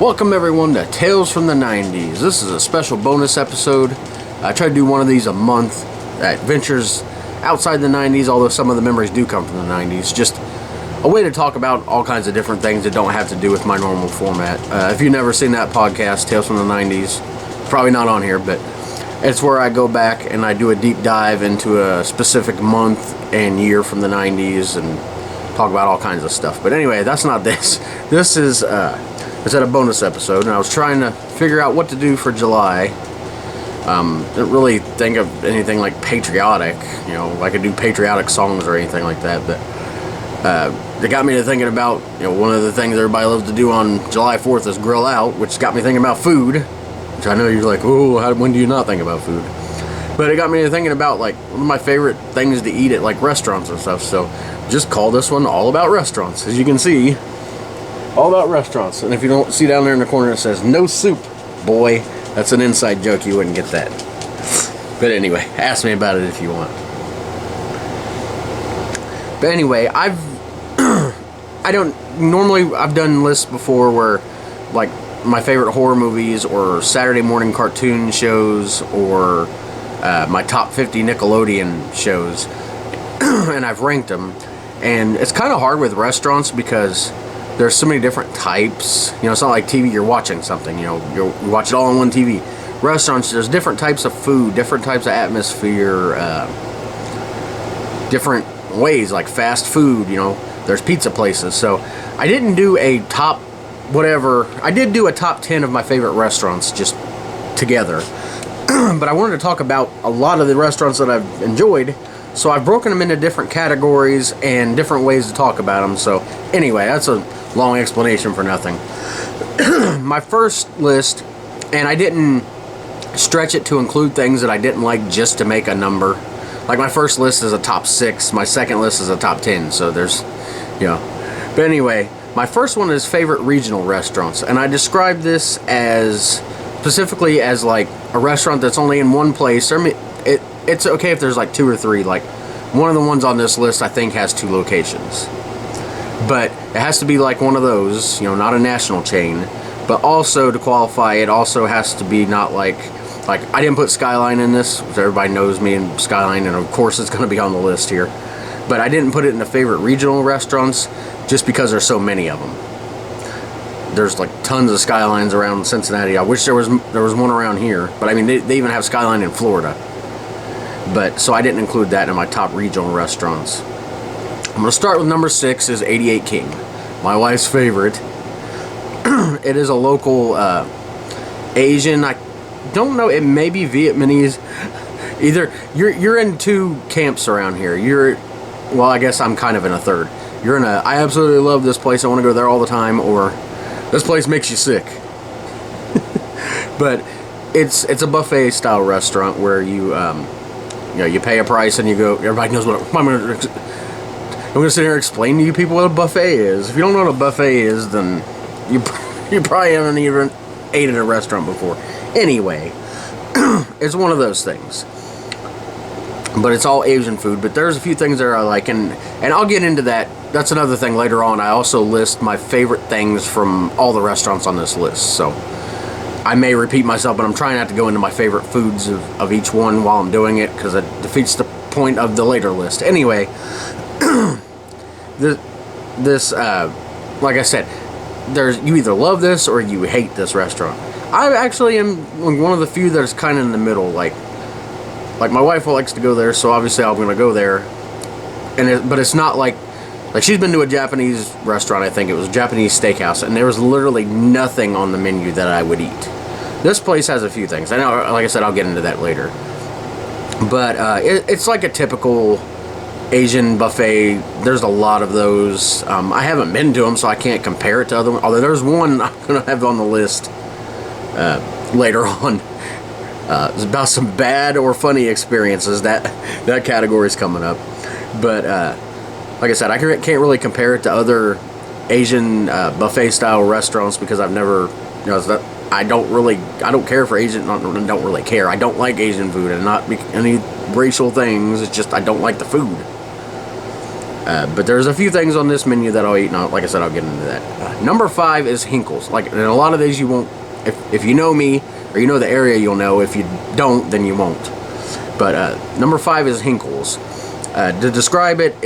Welcome everyone to Tales from the 90s. This is a special bonus episode. I try to do one of these a month that ventures outside the 90s, although some of the memories do come from the 90s. Just a way to talk about all kinds of different things that don't have to do with my normal format. If you've never seen that podcast, Tales from the 90s, probably not on here, but it's where I go back and I do a deep dive into a specific month and year from the 90s and talk about all kinds of stuff. But anyway, that's not this. This is it's at a bonus episode, and I was trying to figure out what to do for July. Didn't really think of anything like patriotic, I could do patriotic songs or anything like that, but it got me to thinking about, one of the things everybody loves to do on July 4th is grill out, which got me thinking about food, which I know you're like, oh, when do you not think about food? But it got me to thinking about, like, one of my favorite things to eat at, like, restaurants and stuff, so just call this one All About Restaurants. As you can see, all about restaurants. And if you don't see down there in the corner, it says no soup, boy. That's an inside joke. You wouldn't get that. But anyway, ask me about it if you want. But anyway, I've done lists before where, like, my favorite horror movies or Saturday morning cartoon shows or my top 50 Nickelodeon shows, and I've ranked them. And it's kind of hard with restaurants because there's so many different types. It's not like TV, you're watching something, you watch it all on one TV. Restaurants, there's different types of food, different types of atmosphere, different ways, like fast food, there's pizza places. So I didn't do a top whatever. I did do a top 10 of my favorite restaurants just together. But I wanted to talk about a lot of the restaurants that I've enjoyed. So I've broken them into different categories and different ways to talk about them. So anyway, that's a long explanation for nothing. My first list, and I didn't stretch it to include things that I didn't like just to make a number. Like my first list is a top 6, my second list is a top 10, so there's, But anyway, my first one is favorite regional restaurants, and I describe this as specifically as like a restaurant that's only in one place. It's okay if there's like 2 or 3. Like one of the ones on this list I think has 2 locations. But it has to be like one of those, not a national chain. But also to qualify, it also has to be not like I didn't put Skyline in this, because everybody knows me and Skyline, and of course it's going to be on the list here. But I didn't put it in the favorite regional restaurants just because there's so many of them. There's like tons of Skylines around Cincinnati. I wish there was one around here, but I mean they even have Skyline in Florida. But so I didn't include that in my top regional restaurants. I'm going to start with number 6 is 88 King, my wife's favorite. It is a local Asian. I don't know. It may be Vietnamese. Either you're in 2 camps around here. Well, I guess I'm kind of in a third. You're in a I absolutely love this place. I want to go there all the time, or this place makes you sick. But it's a buffet style restaurant where you pay a price and you go. Everybody knows what I'm going to sit here and explain to you people what a buffet is. If you don't know what a buffet is, then you probably haven't even ate at a restaurant before. Anyway, it's one of those things. But it's all Asian food. But there's a few things that I like, and I'll get into that. That's another thing later on. I also list my favorite things from all the restaurants on this list. So I may repeat myself, but I'm trying not to go into my favorite foods of each one while I'm doing it, because it defeats the point of the later list. Anyway, this like I said, you either love this or you hate this restaurant. I actually am one of the few that is kind of in the middle. Like my wife likes to go there, so obviously I'm going to go there. But it's not like she's been to a Japanese restaurant. I think it was a Japanese steakhouse, and there was literally nothing on the menu that I would eat. This place has a few things. I know, like I said, I'll get into that later. But it's like a typical Asian buffet. There's a lot of those. I haven't been to them, so I can't compare it to other ones. Although there's one I'm going to have on the list later on. It's about some bad or funny experiences. That category is coming up. But like I said, I can't really compare it to other Asian buffet style restaurants because I've never, I don't care for Asian. Don't really care. I don't like Asian food, and not any racial things. It's just I don't like the food. But there's a few things on this menu that I'll eat, and like I said, I'll get into that. Number 5 is Hinkle's. Like, and a lot of these you won't, if you know me, or you know the area, you'll know. If you don't, then you won't. But number 5 is Hinkle's. To describe it,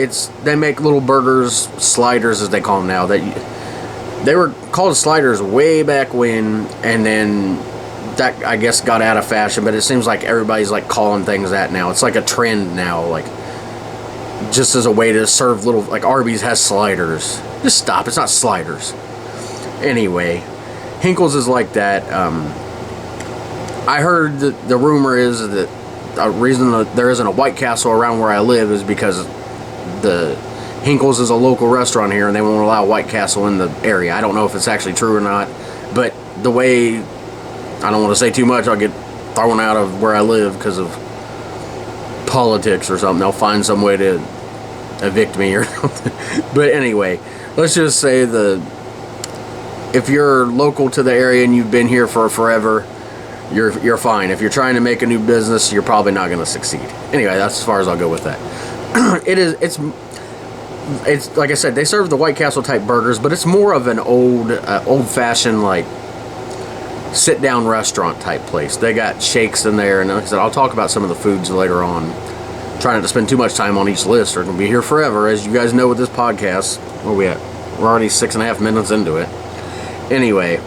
they make little burgers, sliders as they call them now. They were called sliders way back when, and then that, I guess, got out of fashion. But it seems like everybody's like calling things that now. It's like a trend now, like just as a way to serve little, like Arby's has sliders. Just stop, it's not sliders. Anyway, Hinkle's is like that. I heard that the rumor is that the reason that there isn't a White Castle around where I live is because the Hinkle's is a local restaurant here and they won't allow White Castle in the area. I don't know if it's actually true or not, but the way, I don't want to say too much, I'll get thrown out of where I live because of politics or something. They'll find some way to evict me or something. But anyway, let's just say if you're local to the area and you've been here for forever, you're fine. If you're trying to make a new business, you're probably not going to succeed. Anyway, that's as far as I'll go with that. It's like I said, they serve the White Castle type burgers, but it's more of an old-fashioned, like, sit-down restaurant type place. They got shakes in there, and like I said, I'll talk about some of the foods later on. Trying not to spend too much time on each list, or it'll be here forever. As you guys know with this podcast, where we at? We're already 6.5 minutes into it. Anyway,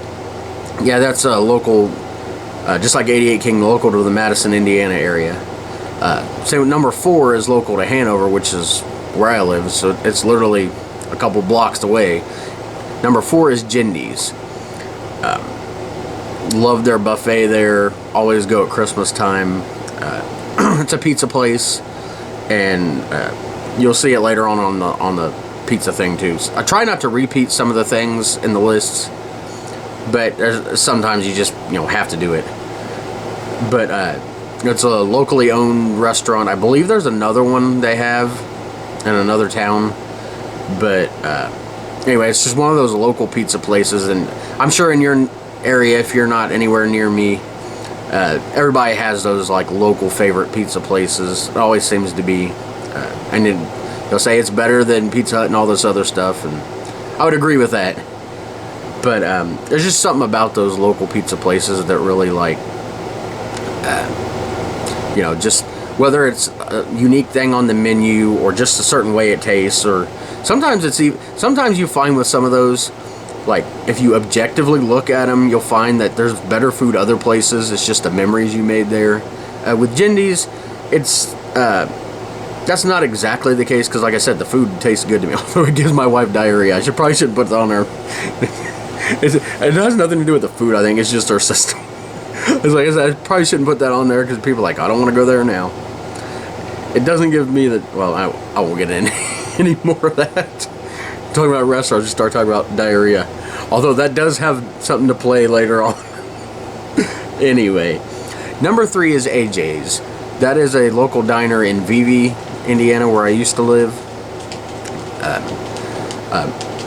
yeah, that's a local, just like 88 King, local to the Madison, Indiana area. So number 4 is local to Hanover, which is where I live, so it's literally a couple blocks away. Number 4 is Jindy's. Love their buffet there. Always go at Christmas time. It's a pizza place, and you'll see it later on the pizza thing too. So I try not to repeat some of the things in the lists, but sometimes you just have to do it. But it's a locally owned restaurant. I believe there's another one they have in another town, but anyway, it's just one of those local pizza places, and I'm sure in your area, if you're not anywhere near me, everybody has those like local favorite pizza places. It always seems to be, and they'll say it's better than Pizza Hut and all this other stuff, and I would agree with that. But there's just something about those local pizza places that really, like, just whether it's a unique thing on the menu or just a certain way it tastes, or sometimes you find with some of those, like, if you objectively look at them, you'll find that there's better food other places. It's just the memories you made there. With Jindy's, that's not exactly the case, because like I said, the food tastes good to me, although it gives my wife diarrhea. I probably shouldn't put that on there. It has nothing to do with the food, I think. It's just our system. It's like I said, I probably shouldn't put that on there, because people are like, I don't want to go there now. It doesn't give me the, well, I won't get in any more of that. Talking about restaurants, just start talking about diarrhea. Although that does have something to play later on. Anyway, number 3 is AJ's. That is a local diner in Vevey, Indiana, where I used to live.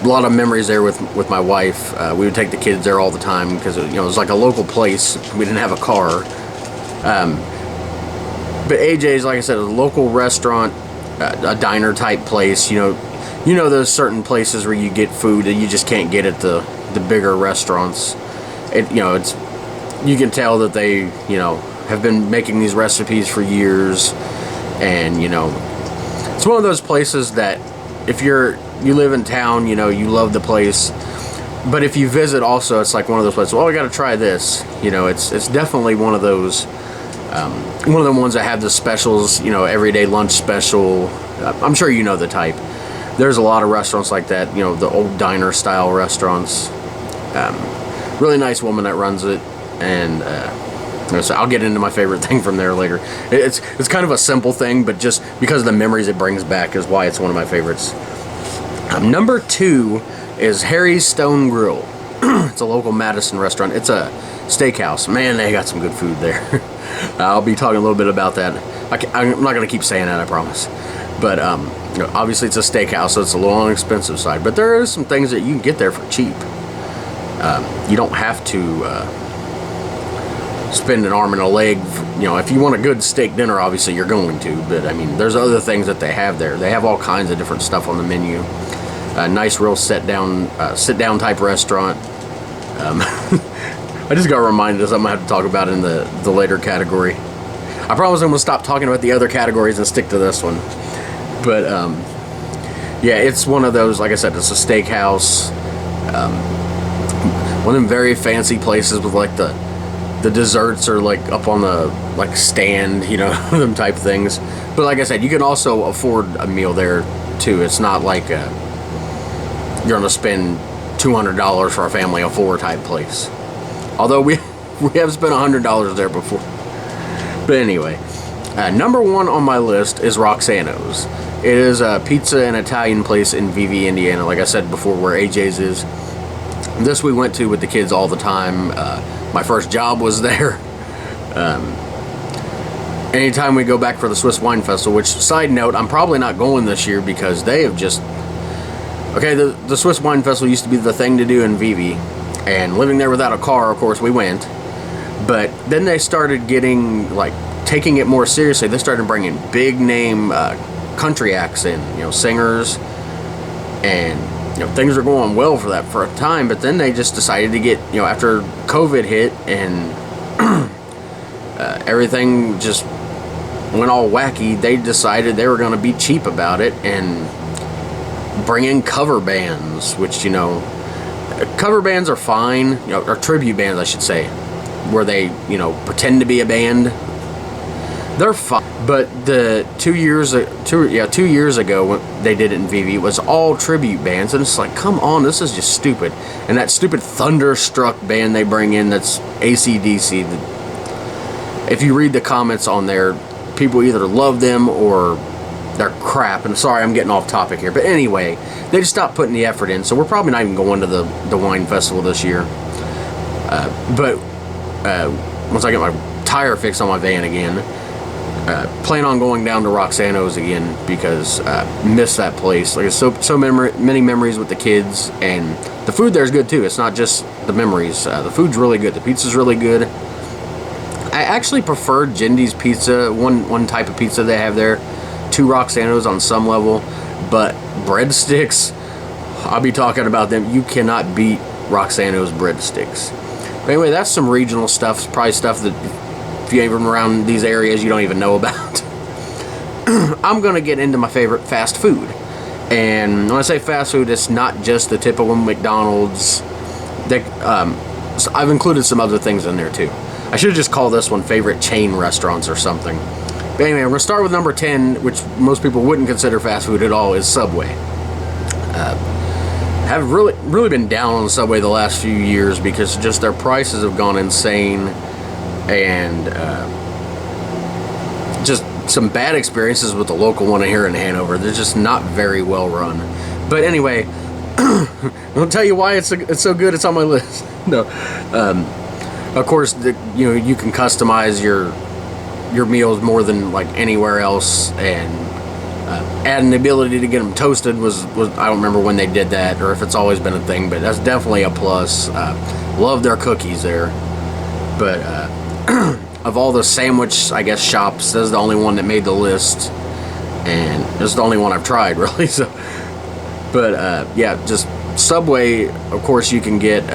A lot of memories there with my wife. We would take the kids there all the time because it was like a local place. We didn't have a car. But AJ's, like I said, is a local restaurant, a diner type place. You know those certain places where you get food that you just can't get at the bigger restaurants. You can tell that they have been making these recipes for years, and it's one of those places that if you live in town, you love the place, but if you visit also, it's like one of those places, well, I got to try this. It's definitely one of those, one of the ones that have the specials, everyday lunch special. I'm sure you know the type. There's a lot of restaurants like that, the old diner style restaurants. Really nice woman that runs it, and so I'll get into my favorite thing from there later. It's kind of a simple thing, but just because of the memories it brings back is why it's one of my favorites. Number 2 is Harry's Stone Grill. It's a local Madison restaurant. It's a steakhouse. Man, they got some good food there. I'll be talking a little bit about that. I'm not going to keep saying that, I promise. But obviously it's a steakhouse, so it's a little on the expensive side. But there are some things that you can get there for cheap. You don't have to spend an arm and a leg. You know, if you want a good steak dinner, obviously you're going to. But I mean, there's other things that they have there. They have all kinds of different stuff on the menu. A nice, real sit down type restaurant. I just got reminded of something I have to talk about in the later category. I promise I'm gonna stop talking about the other categories and stick to this one. But yeah, it's one of those. Like I said, it's a steakhouse. One of them very fancy places with like the desserts are like up on the like stand, you know, them type things. But like I said, you can also afford a meal there too. It's not like you're gonna spend $200 for a family of 4 type place. Although we have spent $100 there before. But anyway, number 1 on my list is Roxano's. It is a pizza and Italian place in VV, Indiana. Like I said before, where AJ's is. This we went to with the kids all the time. My first job was there. Anytime we go back for the Swiss Wine Festival, which, side note, I'm probably not going this year because they have just... Okay, the Swiss Wine Festival used to be the thing to do in VV. And living there without a car, of course, we went. But then they started getting, like, taking it more seriously. They started bringing big name country acts in, you know, singers. And, you know, things were going well for that for a time. But then they just decided to get, you know, after COVID hit and everything just went all wacky, they decided they were going to be cheap about it and bring in cover bands, which, you know, cover bands are fine, you know, or tribute bands, I should say, where they, you know, pretend to be a band. They're fine. But the 2 years ago when they did it in VV, it was all tribute bands, and it's like, come on, this is just stupid. And that stupid Thunderstruck band they bring in, that's AC/DC. If you read the comments on there, people either love them or they're crap. And sorry, I'm getting off topic here, but anyway, they just stopped putting the effort in, so we're probably not even going to the wine festival this year. But once I get my tire fixed on my van again, plan on going down to Roxano's again because miss that place. Like, so many memories with the kids, and the food there is good too. It's not just the memories. The food's really good. The pizza's really good. I actually prefer Jindy's pizza, one type of pizza they have there, to Roxano's on some level, but breadsticks, I'll be talking about them. You cannot beat Roxano's breadsticks. But anyway, that's some regional stuff, probably stuff that if you ain't even around these areas, you don't even know about. I'm going to get into my favorite fast food. And when I say fast food, it's not just the typical McDonald's. So I've included some other things in there too. I should have just called this one favorite chain restaurants or something. But anyway, we're going to start with number 10, which most people wouldn't consider fast food at all, is Subway. Have really been down on Subway the last few years because just their prices have gone insane, and just some bad experiences with the local one here in Hanover. They're just not very well run. But anyway, I'll tell you why it's so good. It's on my list. No, of course, you can customize your meals more than like anywhere else, and adding the ability to get them toasted was I don't remember when they did that or if it's always been a thing, but that's definitely a plus. Love their cookies there. But of all the sandwich, I guess, shops, this is the only one that made the list, and this is the only one I've tried, really. So, but yeah, just Subway. Of course, you can get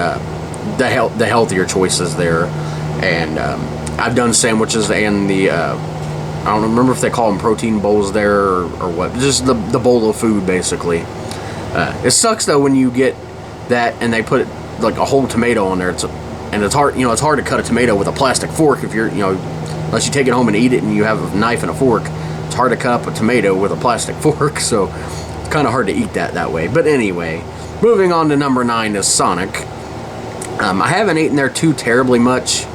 the healthier choices there, and I've done sandwiches and the I don't remember if they call them protein bowls there or what. Just the bowl of food, basically. It sucks though when you get that and they put like a whole tomato on there. It's hard, it's hard to cut a tomato with a plastic fork if you're, unless you take it home and eat it and you have a knife and a fork. It's hard to cut up a tomato with a plastic fork, so it's kind of hard to eat that way. But anyway, moving on to number 9 is Sonic. I haven't eaten there too terribly much.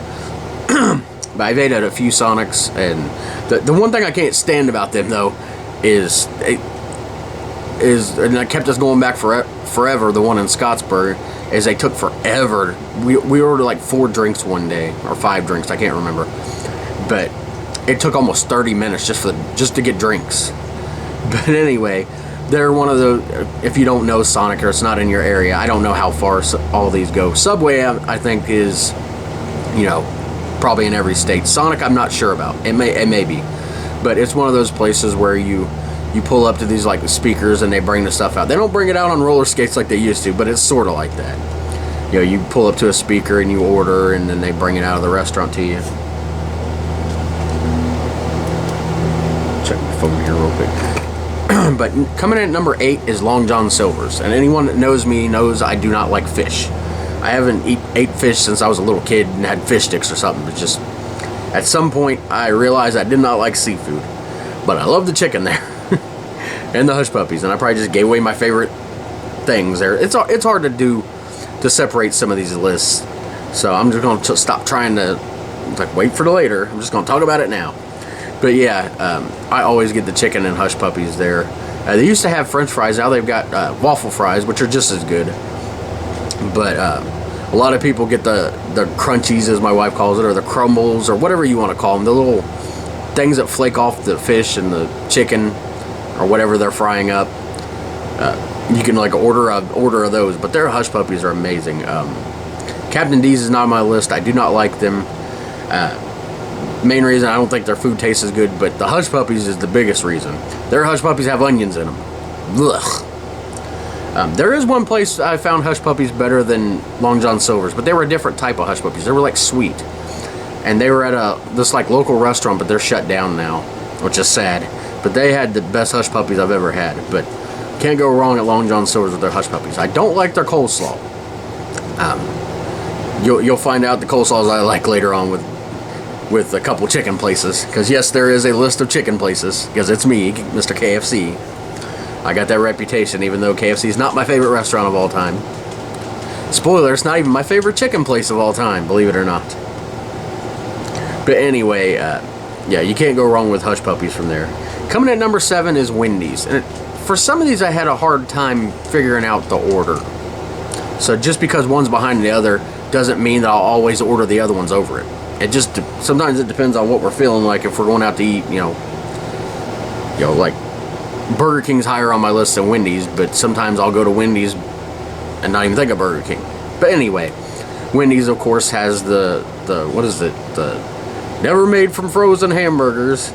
But I've ate at a few Sonics, and the one thing I can't stand about them though is and it kept us going back forever. The one in Scottsburg is they took forever. We ordered like 4 drinks one day, or 5 drinks, I can't remember, but it took almost 30 minutes just to get drinks. But anyway, they're one of those. If you don't know Sonic or it's not in your area, I don't know how far all these go. Subway, I think, is probably in every state. Sonic, I'm not sure about. It may be, but it's one of those places where you pull up to these like speakers and they bring the stuff out. They don't bring it out on roller skates like they used to, but it's sort of like that. You know, you pull up to a speaker and you order, and then they bring it out of the restaurant to you. Check my phone here real quick. But coming in at number 8 is Long John Silver's, and anyone that knows me knows I do not like fish. I haven't ate fish since I was a little kid and had fish sticks or something. But just at some point I realized I did not like seafood, but I love the chicken there and the hush puppies, and I probably just gave away my favorite things there. It's hard to separate some of these lists, so I'm just going to stop trying to like wait for the later. I'm just going to talk about it now. But yeah, I always get the chicken and hush puppies there. They used to have French fries. Now they've got waffle fries, which are just as good. But a lot of people get the crunchies, as my wife calls it, or the crumbles, or whatever you want to call them. The little things that flake off the fish and the chicken, or whatever they're frying up. You can like order of those, but their hush puppies are amazing. Captain D's is not on my list. I do not like them. Main reason, I don't think their food tastes as good, but the hush puppies is the biggest reason. Their hush puppies have onions in them. Ugh. There is one place I found hush puppies better than Long John Silver's, but they were a different type of hush puppies. They were like sweet, and they were at this like local restaurant, but they're shut down now, which is sad. But they had the best hush puppies I've ever had. But can't go wrong at Long John Silver's with their hush puppies. I don't like their coleslaw. You'll find out the coleslaws I like later on with a couple chicken places, because yes, there is a list of chicken places, because it's me, Mr. KFC. I got that reputation, even though KFC is not my favorite restaurant of all time. Spoiler, it's not even my favorite chicken place of all time, believe it or not. But anyway, yeah, you can't go wrong with hush puppies from there. Coming at number 7 is Wendy's, and for some of these I had a hard time figuring out the order. So just because one's behind the other doesn't mean that I'll always order the other ones over it. It just sometimes it depends on what we're feeling like. If we're going out to eat, you know, like Burger King's higher on my list than Wendy's, but sometimes I'll go to Wendy's and not even think of Burger King. But anyway, Wendy's of course has the what is it? The never made from frozen hamburgers.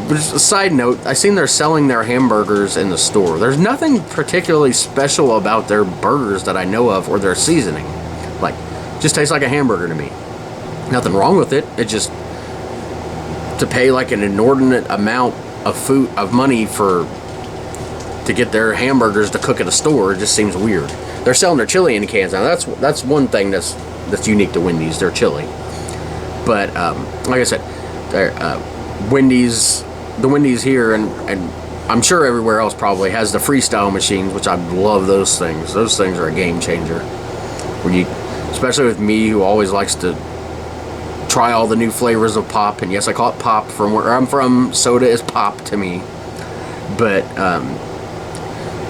Just a side note, I seen they're selling their hamburgers in the store. There's nothing particularly special about their burgers that I know of, or their seasoning. Like, just tastes like a hamburger to me. Nothing wrong with it. It just, to pay like an inordinate amount of money to get their hamburgers to cook at a store, it just seems weird. They're selling their chili in cans now. That's one thing that's unique to Wendy's. Their chili. But like I said, the Wendy's here and I'm sure everywhere else probably has the freestyle machines, which I love those things. Those things are a game changer. Especially with me, who always likes to try all the new flavors of pop, and yes, I call it pop from where I'm from. Soda is pop to me, but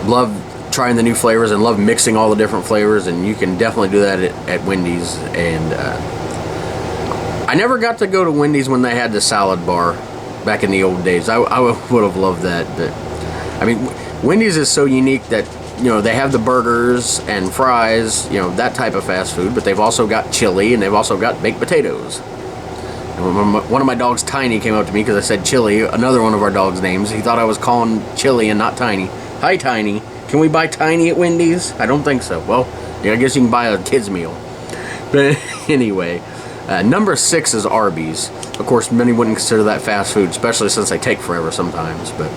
love trying the new flavors and love mixing all the different flavors, and you can definitely do that at Wendy's. And I never got to go to Wendy's when they had the salad bar back in the old days. I would have loved that, but I mean, Wendy's is so unique that, you know, they have the burgers and fries, you know, that type of fast food, but they've also got chili, and they've also got baked potatoes. And one of my dogs, Tiny, came up to me because I said chili, another one of our dog's names. He thought I was calling chili and not Tiny. Hi, Tiny. Can we buy Tiny at Wendy's? I don't think so. Well, yeah, I guess you can buy a kid's meal. But anyway, number 6 is Arby's. Of course, many wouldn't consider that fast food, especially since they take forever sometimes, but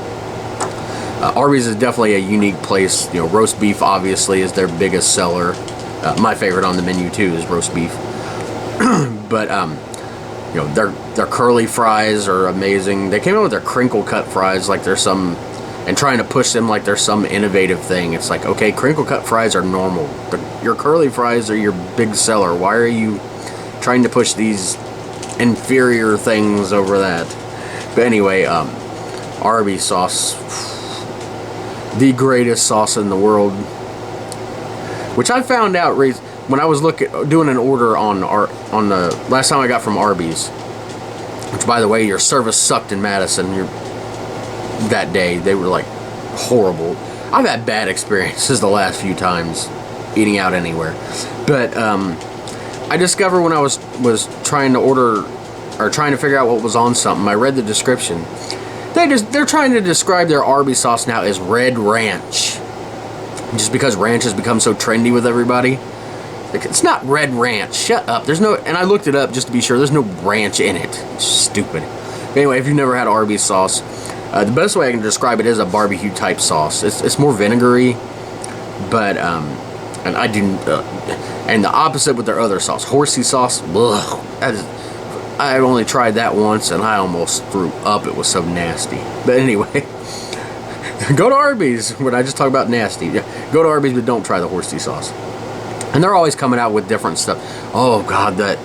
Arby's is definitely a unique place. You know, roast beef obviously is their biggest seller. My favorite on the menu too is roast beef. But you know, their curly fries are amazing. They came out with their crinkle cut fries like there's some, and trying to push them like there's some innovative thing. It's like, okay, crinkle cut fries are normal, but your curly fries are your big seller. Why are you trying to push these inferior things over that? But anyway, Arby's sauce, the greatest sauce in the world, which I found out when I was doing an order on the last time I got from Arby's, which, by the way, your service sucked in Madison. That day they were like horrible. I've had bad experiences the last few times eating out anywhere, but I discovered when I was trying to order or trying to figure out what was on something, I read the description. They're trying to describe their Arby's sauce now as Red Ranch, just because ranch has become so trendy with everybody. Like, it's not Red Ranch. Shut up. There's no, and I looked it up just to be sure. There's no ranch in it. It's stupid. Anyway, if you've never had Arby's sauce, the best way I can describe it is a barbecue type sauce. It's more vinegary, but and I do, and the opposite with their other sauce, horsey sauce. Ugh, I only tried that once and I almost threw up. It was so nasty. But anyway, go to Arby's. When I just talk about nasty, go to Arby's, but don't try the horsey sauce. And they're always coming out with different stuff. Oh God, the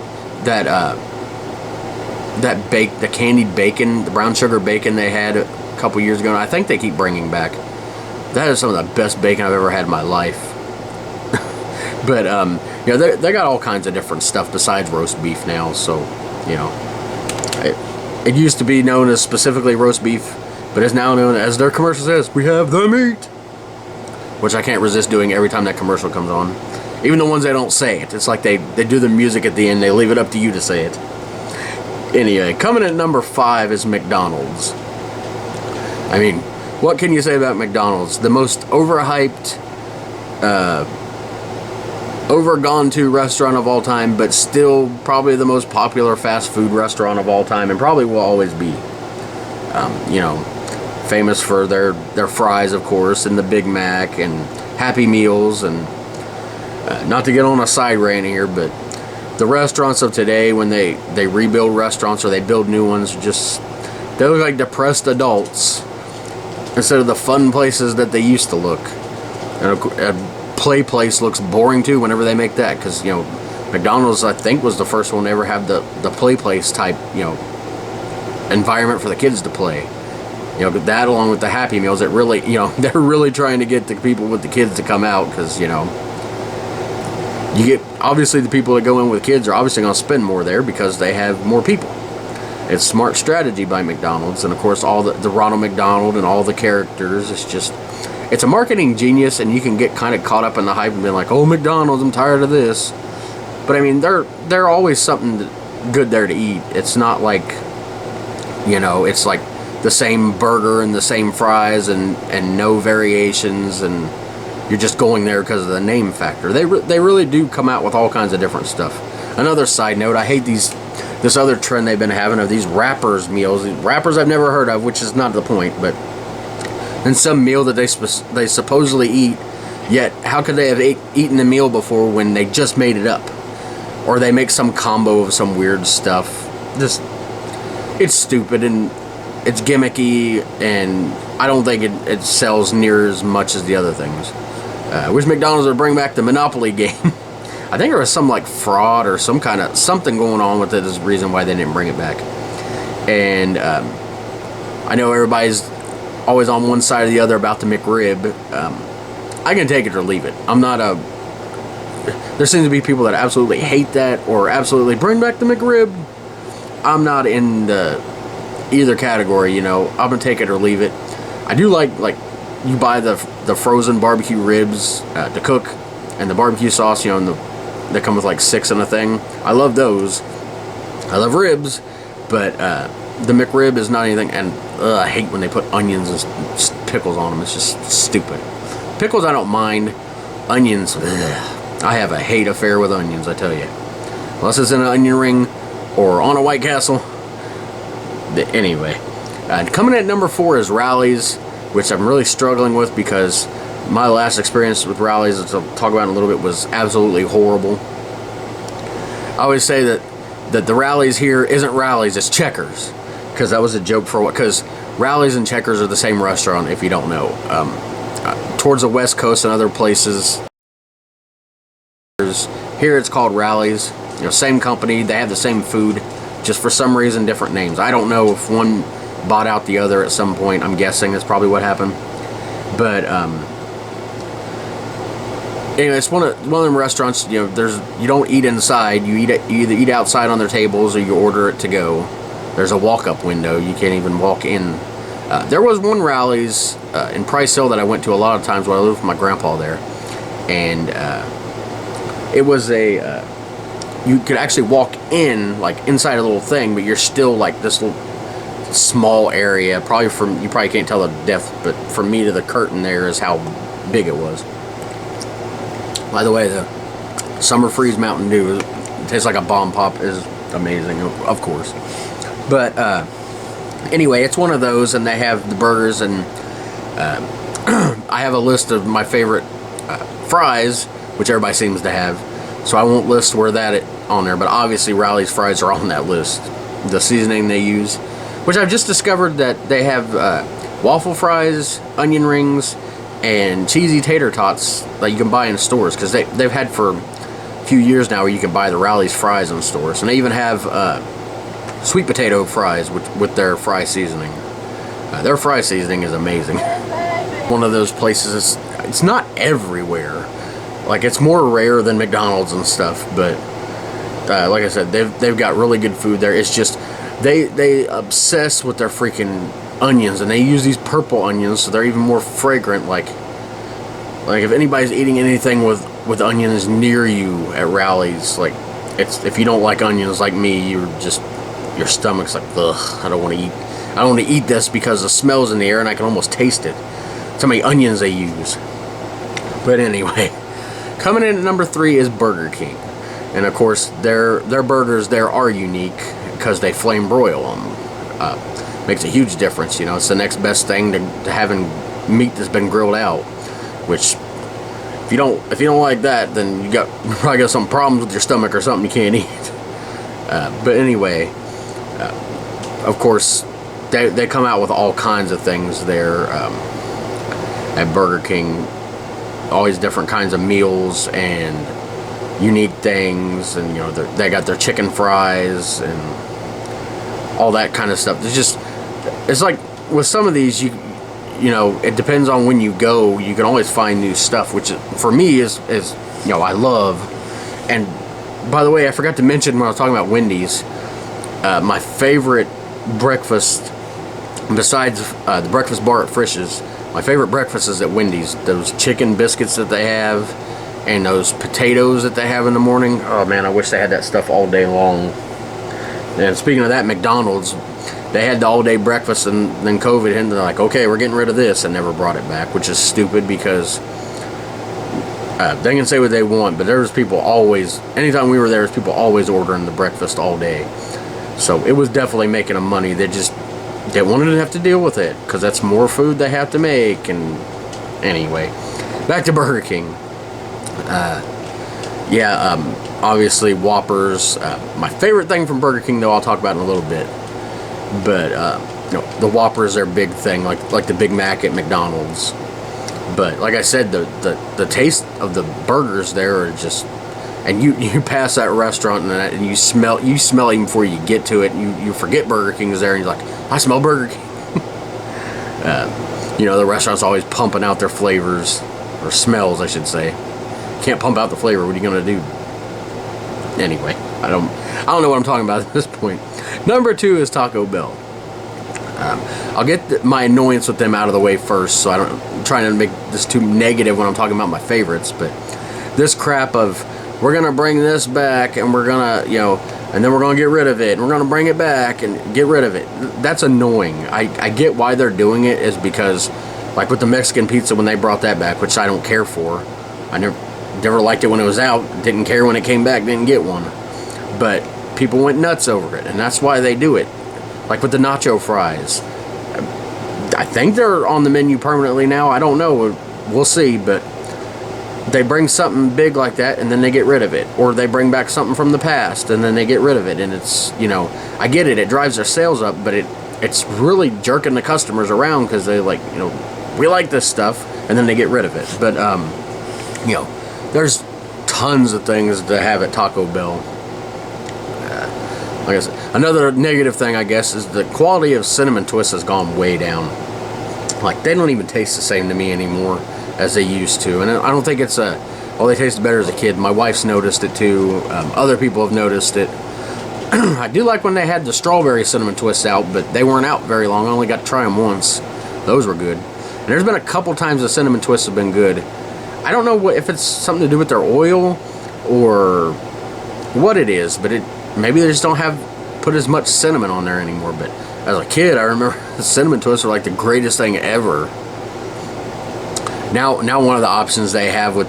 candied bacon, the brown sugar bacon they had a couple years ago, and I think they keep bringing back. That is some of the best bacon I've ever had in my life. But you know, they got all kinds of different stuff besides roast beef now. So, you know, it used to be known as specifically roast beef, but it's now known as, their commercial says, we have the meat, which I can't resist doing every time that commercial comes on. Even the ones that don't say it. It's like they do the music at the end. They leave it up to you to say it. Anyway, coming at number 5 is McDonald's. I mean, what can you say about McDonald's? The most overhyped, overgone to restaurant of all time, but still probably the most popular fast food restaurant of all time, and probably will always be. You know, famous for their fries, of course, and the Big Mac and Happy Meals, and not to get on a side rant here, but the restaurants of today, when they rebuild restaurants or they build new ones, they look like depressed adults instead of the fun places that they used to look. And a play place looks boring too whenever they make that, because, you know, McDonald's, I think, was the first one to ever have the play place type, you know, environment for the kids to play. You know, that along with the Happy Meals, it really, you know, they're really trying to get the people with the kids to come out, because, you know, you get, obviously the people that go in with kids are obviously going to spend more there because they have more people. It's smart strategy by McDonald's, and of course all the Ronald McDonald and all the characters. It's a marketing genius, and you can get kind of caught up in the hype and be like, oh, McDonald's, I'm tired of this. But I mean, they're always something good there to eat. It's not like, you know, it's like the same burger and the same fries and no variations, and you're just going there because of the name factor. They really do come out with all kinds of different stuff. Another side note, I hate this other trend they've been having of these wrappers meals. Wrappers I've never heard of, which is not the point, but in some meal that they supposedly eat, yet how could they have eaten the meal before when they just made it up? Or they make some combo of some weird stuff. It's stupid and it's gimmicky, and I don't think it sells near as much as the other things. I wish McDonald's would bring back the Monopoly game. I think there was some like fraud or something going on with it is the reason why they didn't bring it back. And I know everybody's always on one side or the other about the McRib. I can take it or leave it. There seems to be people that absolutely hate that or absolutely bring back the McRib. I'm not in either category, you know. I'm gonna take it or leave it. I do like you buy the frozen barbecue ribs to cook, and the barbecue sauce, you know, and they come with like 6 in a thing. I love those. I love ribs, but the McRib is not anything. And I hate when they put onions and pickles on them. It's just stupid. Pickles I don't mind. Onions, I have a hate affair with onions, I tell you. Unless it's in an onion ring or on a White Castle. Anyway, coming at number 4 is Rally's, which I'm really struggling with because my last experience with Rally's, which I'll talk about in a little bit, was absolutely horrible. I always say that the Rally's here isn't Rally's, it's Checkers, because that was a joke for what, because Rally's and Checkers are the same restaurant, if you don't know. Towards the West Coast and other places, here it's called Rally's. You know, same company, they have the same food, just for some reason different names. I don't know if one bought out the other at some point. I'm guessing that's probably what happened. But anyway, it's one of them restaurants. You know, you don't eat inside. You either eat outside on their tables or you order it to go. There's a walk-up window. You can't even walk in. There was one Rally's in Price Hill that I went to a lot of times when I lived with my grandpa there, and it was a you could actually walk in, like inside a little thing, but you're still like this little small area. Probably you probably can't tell the depth, but from me to the curtain there is how big it was. By the way, the Summer Freeze Mountain Dew tastes like a bomb pop, is amazing, of course. But anyway, it's one of those, and they have the burgers, and I have a list of my favorite fries, which everybody seems to have. So I won't list where that on there, but obviously Riley's fries are on that list. The seasoning they use, which I've just discovered that they have waffle fries, onion rings, and cheesy tater tots that you can buy in stores, because they've had for a few years now where you can buy the Riley's fries in stores, and they even have sweet potato fries with their fry seasoning. Their fry seasoning is amazing. One of those places, it's not everywhere. Like, it's more rare than McDonald's and stuff, but like I said, they've got really good food there. It's just they obsess with their freaking onions, and they use these purple onions, so they're even more fragrant. Like if anybody's eating anything with onions near you at Rally's, like, if you don't like onions like me, your stomach's like, ugh, I don't want to eat this because the smell's in the air and I can almost taste it. So many onions they use. But anyway, coming in at number 3 is Burger King. And of course, their burgers there are unique because they flame broil them. Makes a huge difference. You know, it's the next best thing to having meat that's been grilled out. Which, if you don't like that, then you probably got some problems with your stomach or something you can't eat. But anyway, of course, they come out with all kinds of things there at Burger King. Always different kinds of meals and unique things, and you know, they got their chicken fries and all that kind of stuff. It's like with some of these, you know, it depends on when you go. You can always find new stuff, which for me is you know, I love. And by the way, I forgot to mention when I was talking about Wendy's, my favorite breakfast besides the breakfast bar at Frisch's. My favorite breakfast is at Wendy's. Those chicken biscuits that they have, and those potatoes that they have in the morning. Oh man, I wish they had that stuff all day long. And speaking of that, McDonald's, they had the all-day breakfast, and then COVID hit, and they're like, okay, we're getting rid of this, and never brought it back, which is stupid because they can say what they want, but there was people always, anytime we were there, was people always ordering the breakfast all day. So it was definitely making them money. They wanted to have to deal with it because that's more food they have to make. And anyway, back to Burger King. Obviously Whoppers. My favorite thing from Burger King, though, I'll talk about in a little bit. But you know, the Whoppers are a big thing, like the Big Mac at McDonald's. But like I said, the taste of the burgers there are just. And you pass that restaurant and you smell even before you get to it. You forget Burger King is there, and you're like, I smell Burger King. You know, the restaurant's always pumping out their flavors, or smells, I should say. Can't pump out the flavor. What are you gonna do? Anyway, I don't know what I'm talking about at this point. Number 2 is Taco Bell. I'll get my annoyance with them out of the way first, so I'm trying to make this too negative when I'm talking about my favorites. But this crap of, we're gonna bring this back, and we're gonna, you know, and then we're gonna get rid of it, and we're gonna bring it back and get rid of it. That's annoying. I get why they're doing it, is because, like with the Mexican pizza when they brought that back, which I don't care for. I never liked it when it was out. Didn't care when it came back. Didn't get one. But people went nuts over it, and that's why they do it. Like with the nacho fries. I think they're on the menu permanently now. I don't know. We'll see, but they bring something big like that, and then they get rid of it. Or they bring back something from the past, and then they get rid of it. And it's, you know, I get it. It drives their sales up, but it's really jerking the customers around because they like, you know, we like this stuff, and then they get rid of it. But, you know, there's tons of things to have at Taco Bell. Like I said, another negative thing, I guess, is the quality of Cinnamon Twists has gone way down. Like, they don't even taste the same to me anymore as they used to. And I don't think it's they tasted better as a kid. My wife's noticed it too. Other people have noticed it. I do like when they had the strawberry Cinnamon Twists out, but they weren't out very long. I only got to try them once. Those were good. And there's been a couple times the Cinnamon Twists have been good. I don't know if it's something to do with their oil, or what it is, but maybe they just don't put as much cinnamon on there anymore. But as a kid, I remember the cinnamon twists were like the greatest thing ever. Now one of the options they have with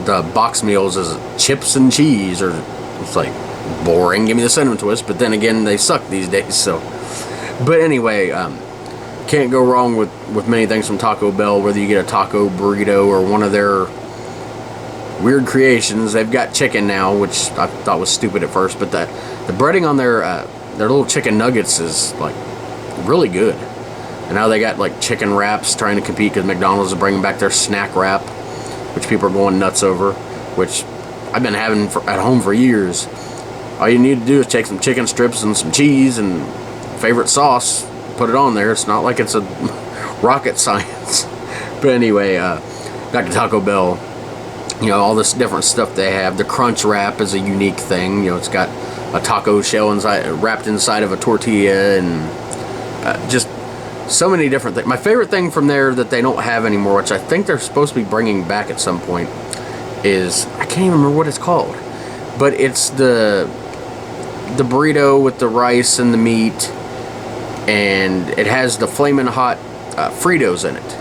the box meals is chips and cheese, or it's like boring. Give me the cinnamon twist. But then again, they suck these days. So, but anyway, can't go wrong with many things from Taco Bell. Whether you get a taco burrito or one of their weird creations, they've got chicken now, which I thought was stupid at first. But the breading on their little chicken nuggets is like really good. And now they got like chicken wraps, trying to compete because McDonald's is bringing back their snack wrap, which people are going nuts over, which I've been having at home for years. All you need to do is take some chicken strips and some cheese and favorite sauce, put it on there. It's not like it's a rocket science. But anyway, back to Taco Bell. You know, all this different stuff they have. The crunch wrap is a unique thing. You know, it's got a taco shell wrapped inside of a tortilla, and just so many different things. My favorite thing from there that they don't have anymore, which I think they're supposed to be bringing back at some point, is, I can't even remember what it's called, but it's the burrito with the rice and the meat, and it has the flaming hot Fritos in it,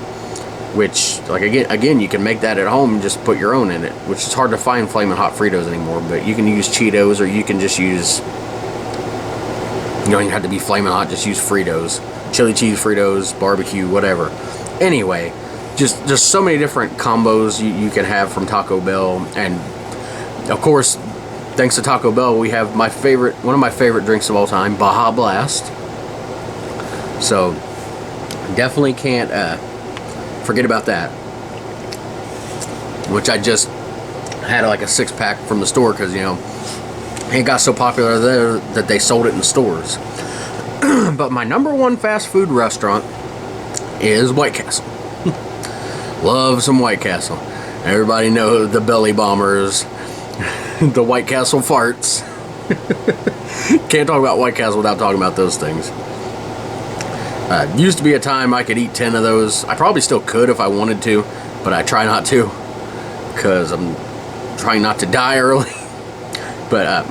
which, like, again you can make that at home and just put your own in it, which is hard to find flaming hot Fritos anymore. But you can use Cheetos, or you can just use, you don't even have to be flaming hot, just use Fritos. Chili cheese Fritos, barbecue, whatever. Anyway, just so many different combos you can have from Taco Bell. And of course, thanks to Taco Bell, we have one of my favorite drinks of all time, Baja Blast. So definitely can't forget about that, which I just had like a 6-pack from the store because, you know, it got so popular there that they sold it in stores. But my number one fast food restaurant is White Castle. Love some White Castle. Everybody knows the belly bombers, the White Castle farts. Can't talk about White Castle without talking about those things. Used to be a time I could eat 10 of those. I probably still could if I wanted to, but I try not to because I'm trying not to die early. But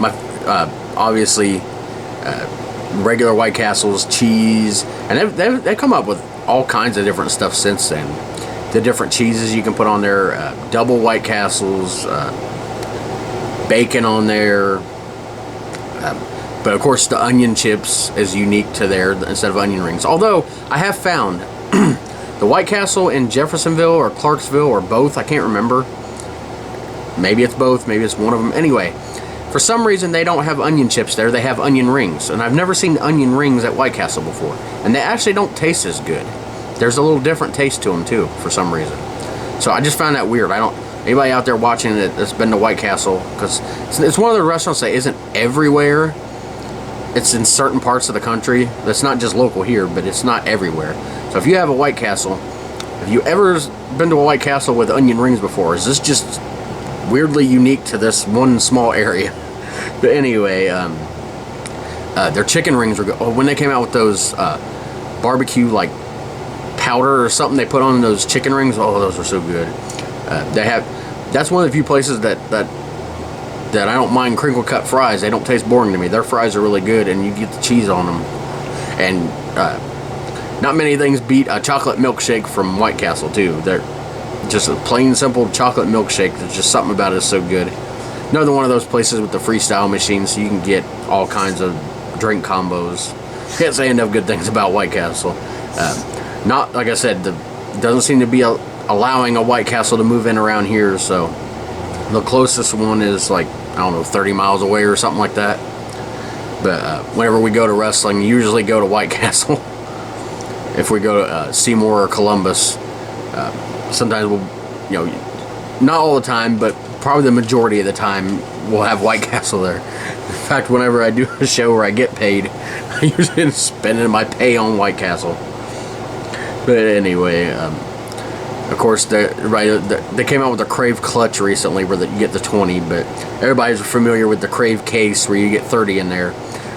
obviously regular White Castles, cheese, and they've come up with all kinds of different stuff since then. The different cheeses you can put on there, double White Castles, bacon on there, but of course the onion chips is unique to there instead of onion rings. Although I have found the White Castle in Jeffersonville or Clarksville or both, I can't remember. Maybe it's both, maybe it's one of them. Anyway, for some reason they don't have onion chips there, they have onion rings. And I've never seen onion rings at White Castle before. And they actually don't taste as good. There's a little different taste to them too, for some reason. So I just found that weird. Anybody out there watching that's been to White Castle, because it's one of the restaurants that isn't everywhere. It's in certain parts of the country. That's not just local here, but it's not everywhere. So if you have a White Castle, have you ever been to a White Castle with onion rings before? Is this just weirdly unique to this one small area? But anyway, their chicken rings were good. Oh, when they came out with those barbecue like powder or something they put on those chicken rings, oh, those are so good. That's one of the few places that I don't mind crinkle cut fries. They don't taste boring to me. Their fries are really good, and you get the cheese on them. And not many things beat a chocolate milkshake from White Castle too. They're just a plain simple chocolate milkshake. There's just something about it that's so good. Another one of those places with the freestyle machine, so you can get all kinds of drink combos. Can't say enough good things about White Castle. Not, like I said, doesn't seem to be allowing a White Castle to move in around here, so the closest one is like, I don't know, 30 miles away or something like that. But whenever we go to wrestling, we usually go to White Castle. If we go to Seymour or Columbus, sometimes we'll, you know, not all the time, but probably the majority of the time we'll have White Castle there. In fact, whenever I do a show where I get paid, I usually end up spending my pay on White Castle. But anyway, of course, they came out with the Crave Clutch recently where you get the 20, but everybody's familiar with the Crave Case where you get 30 in there.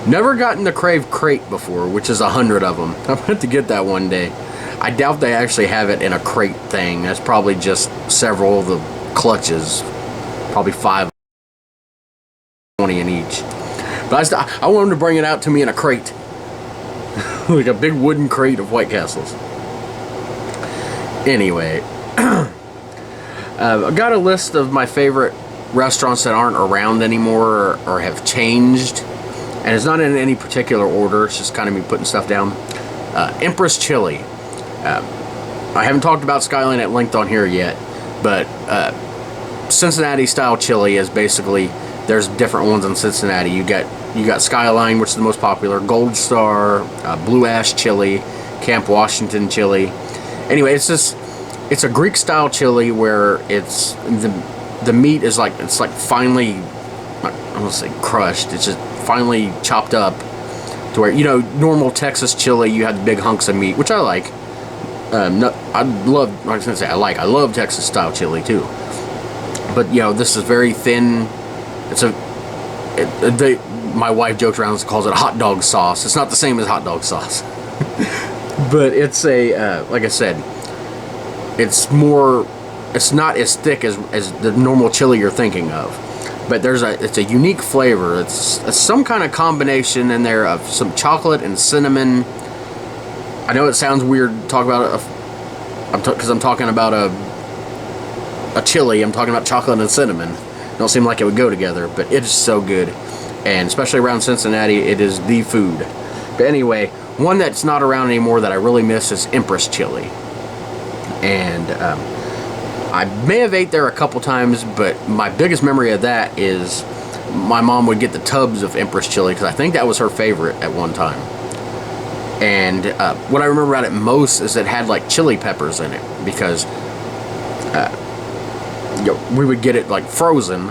Never gotten the Crave Crate before, which is 100 of them. I'm going to get that one day. I doubt they actually have it in a crate thing. That's probably just several of the clutches, probably 5 20 in each. But I want them to bring it out to me in a crate. Like a big wooden crate of White Castles. Anyway, I got a list of my favorite restaurants that aren't around anymore or have changed. And it's not in any particular order. It's just kind of me putting stuff down. Empress Chili. I haven't talked about Skyline at length on here yet, but Cincinnati style chili is basically, there's different ones in Cincinnati. You got Skyline, which is the most popular, Gold Star, Blue Ash Chili, Camp Washington Chili. Anyway, it's a Greek style chili where it's the meat is like, it's like finely, I don't want to say crushed, it's just finely chopped up to where, you know, normal Texas chili, you have big hunks of meat, which I like. I love Texas style chili too. But you know, this is very thin. My wife jokes around and calls it hot dog sauce. It's not the same as hot dog sauce. But it's like I said, it's not as thick as the normal chili you're thinking of. But it's a unique flavor. It's some kind of combination in there of some chocolate and cinnamon. I know it sounds weird to talk about it, because I'm talking about a chili. I'm talking about chocolate and cinnamon. It don't seem like it would go together, but it is so good. And especially around Cincinnati, it is the food. But anyway, one that's not around anymore that I really miss is Empress Chili. And I may have ate there a couple times, but my biggest memory of that is my mom would get the tubs of Empress Chili, because I think that was her favorite at one time. And what I remember about it most is it had like chili peppers in it, because we would get it like frozen,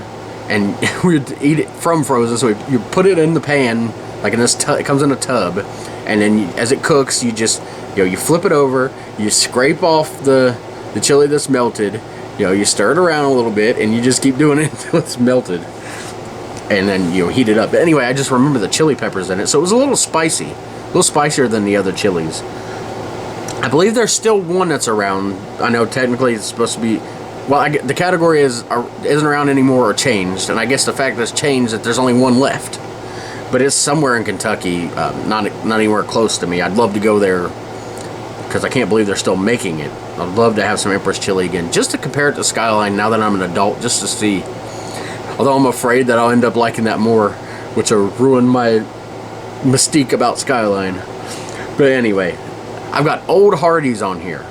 and we would eat it from frozen. So you put it in the pan, like in this it comes in a tub, and then as it cooks, you just you flip it over, you scrape off the chili that's melted, you stir it around a little bit, and you just keep doing it until it's melted, and then heat it up. But anyway, I just remember the chili peppers in it, so it was a little spicy. A little spicier than the other chilies. I believe there's still one that's around. I know technically it's supposed to be, well, the category isn't around anymore or changed, and I guess the fact that it's changed, that there's only one left. But it's somewhere in Kentucky, not anywhere close to me. I'd love to go there, because I can't believe they're still making it. I'd love to have some Empress Chili again, just to compare it to Skyline now that I'm an adult, just to see. Although I'm afraid that I'll end up liking that more, which will ruin my mystique about Skyline. But anyway, I've got old Hardee's on here,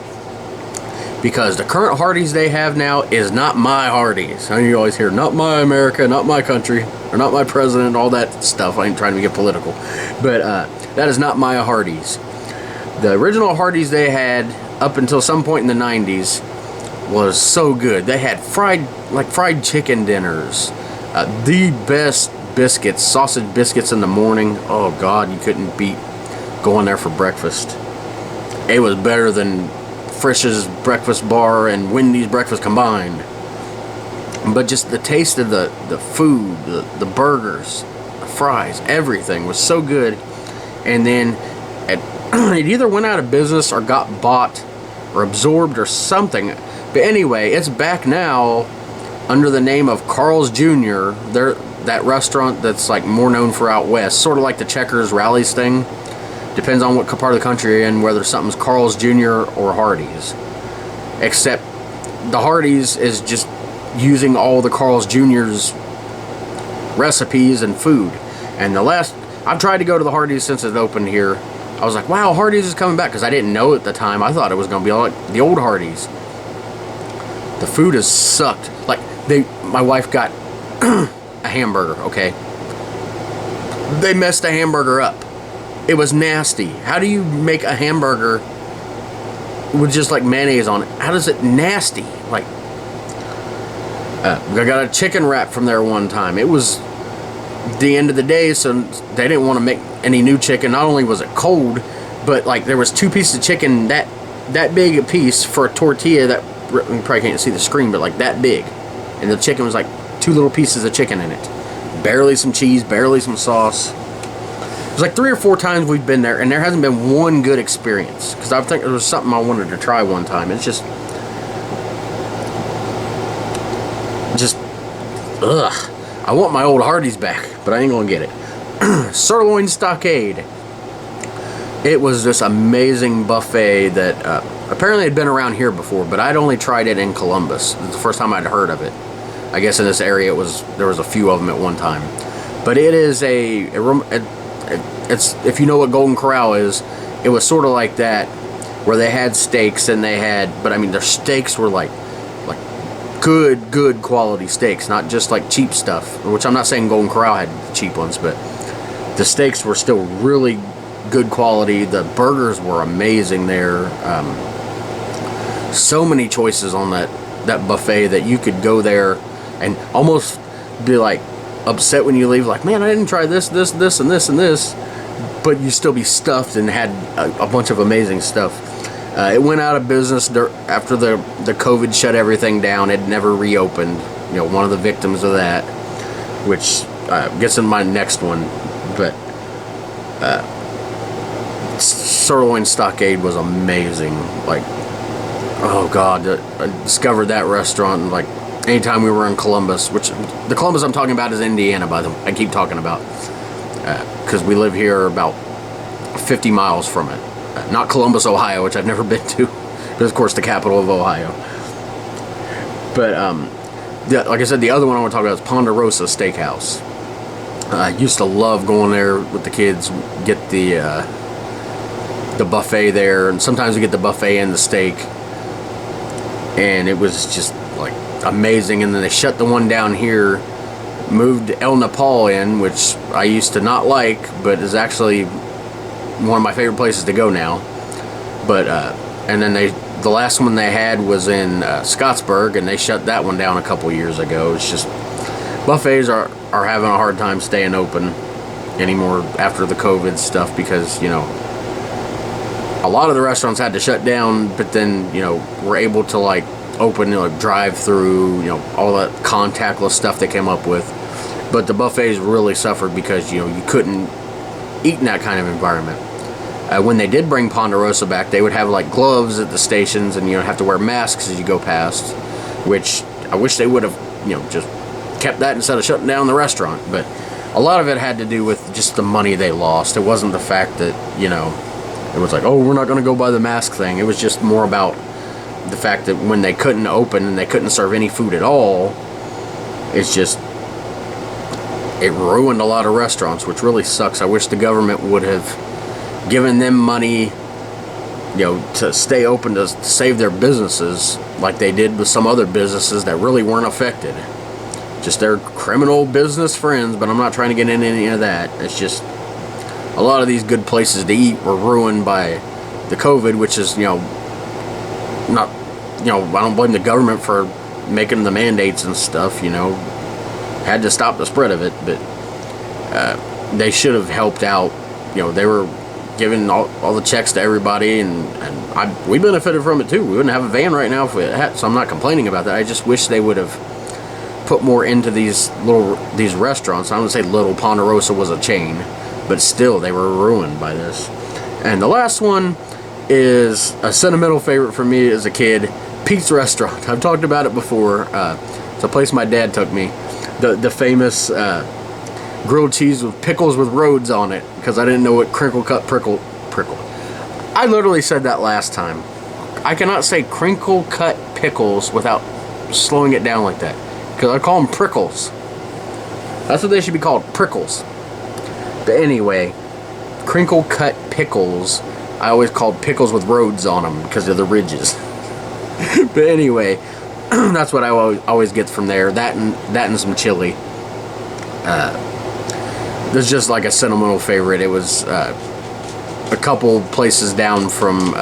because the current Hardee's they have now is not my Hardee's. I know you always hear, not my America, not my country, or not my president, all that stuff. I ain't trying to get political, but that is not my Hardee's. The original Hardee's they had up until some point in the 90s was so good. They had fried chicken dinners, the best biscuits, sausage biscuits in the morning. Oh God, you couldn't beat going there for breakfast. It was better than Frisch's breakfast bar and Wendy's breakfast combined. But just the taste of the food, the burgers, the fries, everything was so good. And then it either went out of business or got bought or absorbed or something. But anyway, it's back now under the name of Carl's Jr. That restaurant that's like more known for out west, sort of like the Checkers Rallies thing. Depends on what part of the country you're in, whether something's Carl's Jr. or Hardee's. Except the Hardee's is just using all the Carl's Jr.'s recipes and food. And I've tried to go to the Hardee's since it opened here. I was like, wow, Hardee's is coming back, because I didn't know at the time. I thought it was going to be like the old Hardee's. The food has sucked. Like, my wife got a hamburger, okay? They messed the hamburger up. It was nasty. How do you make a hamburger with just like mayonnaise on it? How does it nasty? Like, I got a chicken wrap from there one time. It was the end of the day, so they didn't want to make any new chicken. Not only was it cold, but like there was 2 pieces of chicken that big a piece for a tortilla that, you probably can't see the screen, but like that big. And the chicken was like 2 little pieces of chicken in it. Barely some cheese, barely some sauce. It was like 3 or 4 times we've been there, and there hasn't been one good experience. Because I think there was something I wanted to try one time. It's just, ugh. I want my old Hardee's back, but I ain't gonna get it. Sirloin Stockade. It was this amazing buffet that apparently had been around here before, but I'd only tried it in Columbus. It was the first time I'd heard of it. I guess in this area there was a few of them at one time. But it is it's if you know what Golden Corral is, it was sort of like that, where they had steaks and but I mean their steaks were like good quality steaks, not just like cheap stuff, which I'm not saying Golden Corral had cheap ones, but the steaks were still really good quality. The burgers were amazing there. So many choices on that buffet that you could go there and almost be like upset when you leave, like, man, I didn't try this, and this, but you still be stuffed and had a bunch of amazing stuff. It went out of business after the COVID shut everything down. It never reopened. You know, one of the victims of that, which gets in my next one. But Sirloin Stockade was amazing. Like, oh God, I discovered that restaurant like anytime we were in Columbus, which the Columbus I'm talking about is Indiana, by the way. I keep talking about because we live here about 50 miles from it. Not Columbus, Ohio, which I've never been to, but of course the capital of Ohio. But like I said, the other one I want to talk about is Ponderosa Steakhouse. I used to love going there with the kids, get the buffet there, and sometimes we get the buffet and the steak, and it was just like amazing. And then they shut the one down here, moved El Nepal in, which I used to not like, but is actually one of my favorite places to go now. But and then the last one they had was in Scottsburg, and they shut that one down a couple years ago. It's just buffets are having a hard time staying open anymore after the COVID stuff, because you know a lot of the restaurants had to shut down, but then you know we're able to like open, you know, drive through, you know, all that contactless stuff they came up with. But the buffets really suffered because you know you couldn't eat in that kind of environment. When they did bring Ponderosa back, they would have like gloves at the stations, and you know have to wear masks as you go past, which I wish they would have, you know, just kept that instead of shutting down the restaurant. But a lot of it had to do with just the money they lost. It wasn't the fact that, you know, it was like, oh, we're not going to go by the mask thing. It was just more about the fact that when they couldn't open and they couldn't serve any food at all, it ruined a lot of restaurants, which really sucks. I wish the government would have given them money, you know, to stay open to save their businesses like they did with some other businesses that really weren't affected. Just their criminal business friends, but I'm not trying to get into any of that. It's just a lot of these good places to eat were ruined by the COVID, which is, you know, not, you know, I don't blame the government for making the mandates and stuff, you know, had to stop the spread of it, but they should have helped out. You know, they were giving all the checks to everybody, and we benefited from it too. We wouldn't have a van right now if we had, so I'm not complaining about that. I just wish they would have put more into these restaurants. I don't say little. Ponderosa was a chain, but still they were ruined by this. And the last one is a sentimental favorite for me as a kid, Pete's Restaurant. I've talked about it before. It's a place my dad took me. The famous grilled cheese with pickles with roads on it, because I didn't know what crinkle cut prickle. I literally said that last time. I cannot say crinkle cut pickles without slowing it down like that, because I call them prickles. That's what they should be called, prickles. But anyway, crinkle cut pickles, I always called pickles with roads on them because of the ridges. But anyway, that's what I always get from there. That and some chili. There's just like a sentimental favorite. It was a couple places down from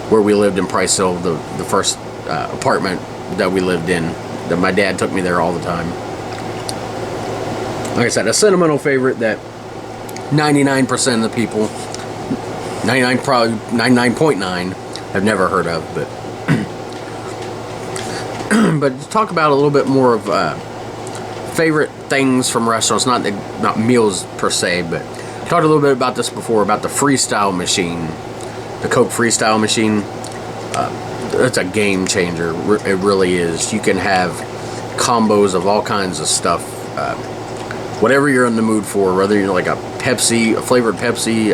where we lived in Priceville, the first apartment that we lived in. That my dad took me there all the time. Like I said, a sentimental favorite that 99% of the people, 99.9 have never heard of, but but to talk about a little bit more of favorite things from restaurants, not meals per se, but I talked a little bit about this before, about the Freestyle machine, the Coke Freestyle machine. It's a game changer. It really is. You can have combos of all kinds of stuff whatever you're in the mood for, whether you're like a Pepsi, a flavored Pepsi.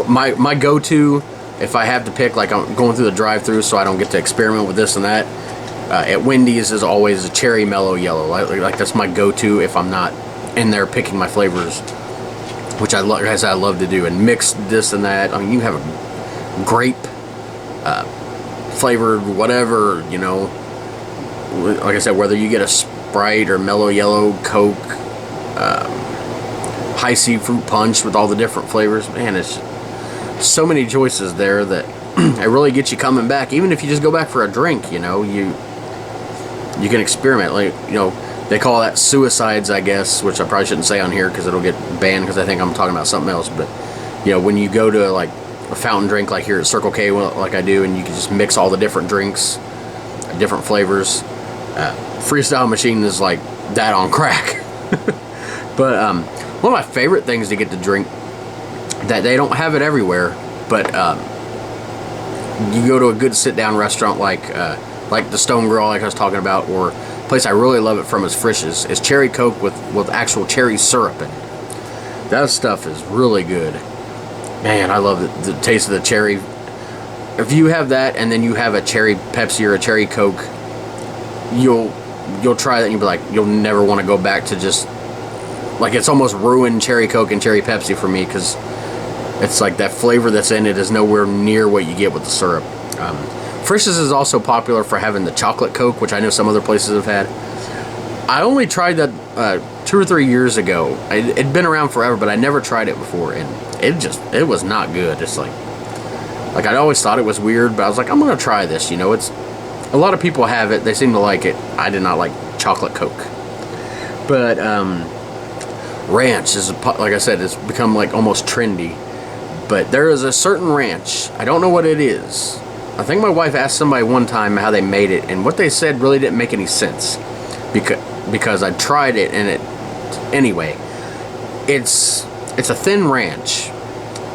My go-to, if I have to pick, like I'm going through the drive-thru so I don't get to experiment with this and that, at Wendy's is always a cherry mellow yellow. Like that's my go-to if I'm not in there picking my flavors, which I love to do, and mix this and that. I mean, you have a grape flavored whatever, you know. Like I said, whether you get a Sprite or mellow yellow, Coke, high C fruit punch with all the different flavors, man, it's so many choices there that it really gets you coming back. Even if you just go back for a drink, you know, you can experiment. Like, you know, they call that suicides, I guess, which I probably shouldn't say on here because it'll get banned because I think I'm talking about something else. But, you know, when you go to like a fountain drink like here at Circle K, like I do, and you can just mix all the different drinks, different flavors. Freestyle machine is like that on crack. But one of my favorite things to get to drink, that they don't have it everywhere, but you go to a good sit-down restaurant like the Stone Grill, like I was talking about, or a place I really love it from is Frisch's, is cherry Coke with actual cherry syrup in it. That stuff is really good. Man, I love the taste of the cherry. If you have that and then you have a cherry Pepsi or a cherry Coke, you'll try that and you'll be like, you'll never want to go back to just, like, it's almost ruined cherry Coke and cherry Pepsi for me, because it's like that flavor that's in it is nowhere near what you get with the syrup. Frisch's is also popular for having the chocolate Coke, which I know some other places have had. I only tried that 2 or 3 years ago. It'd been around forever, but I never tried it before, and it was not good. It's like I always thought it was weird, but I was like, I'm gonna try this. You know, it's a lot of people have it. They seem to like it. I did not like chocolate Coke, but ranch is, like I said, it's become like almost trendy. But there is a certain ranch, I don't know what it is. I think my wife asked somebody one time how they made it, and what they said really didn't make any sense, because I tried it, and anyway, it's a thin ranch,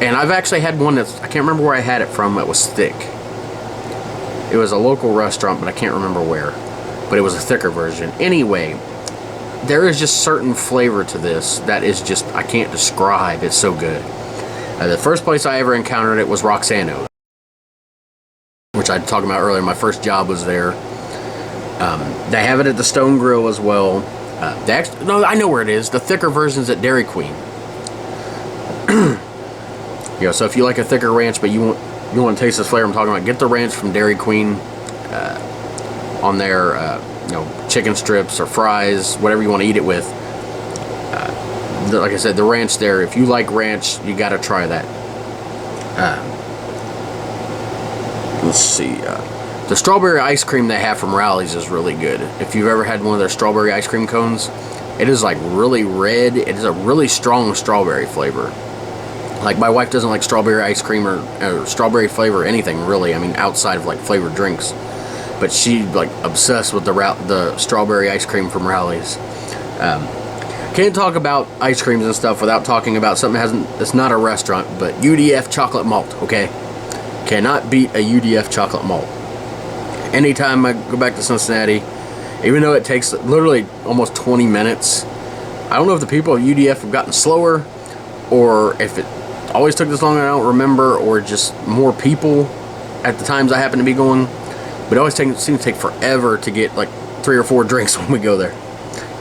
and I've actually had one I can't remember where I had it from. It was thick. It was a local restaurant, but I can't remember where, but it was a thicker version. Anyway, there is just certain flavor to this that is just, I can't describe. It's so good. The first place I ever encountered it was Roxano's, which I talked about earlier. My first job was there. They have it at the Stone Grill as well. No, I know where it is. The thicker version's at Dairy Queen. You know, so if you like a thicker ranch, but you want to taste this flavor I'm talking about, get the ranch from Dairy Queen on their you know, chicken strips or fries, whatever you want to eat it with. Like I said, the ranch there, if you like ranch, you got to try that. Let's see. The strawberry ice cream they have from Rally's is really good. If you've ever had one of their strawberry ice cream cones, it is like really red. It is a really strong strawberry flavor. Like, my wife doesn't like strawberry ice cream or strawberry flavor or anything really. I mean, outside of like flavored drinks. But she's like obsessed with the strawberry ice cream from Rally's. Can't talk about ice creams and stuff without talking about something that's not a restaurant, but UDF chocolate malt, okay? Cannot beat a UDF chocolate malt. Anytime I go back to Cincinnati, even though it takes literally almost 20 minutes, I don't know if the people at UDF have gotten slower, or if it always took this long, I don't remember, or just more people at the times I happen to be going. But it always seems to take forever to get like 3 or 4 drinks when we go there.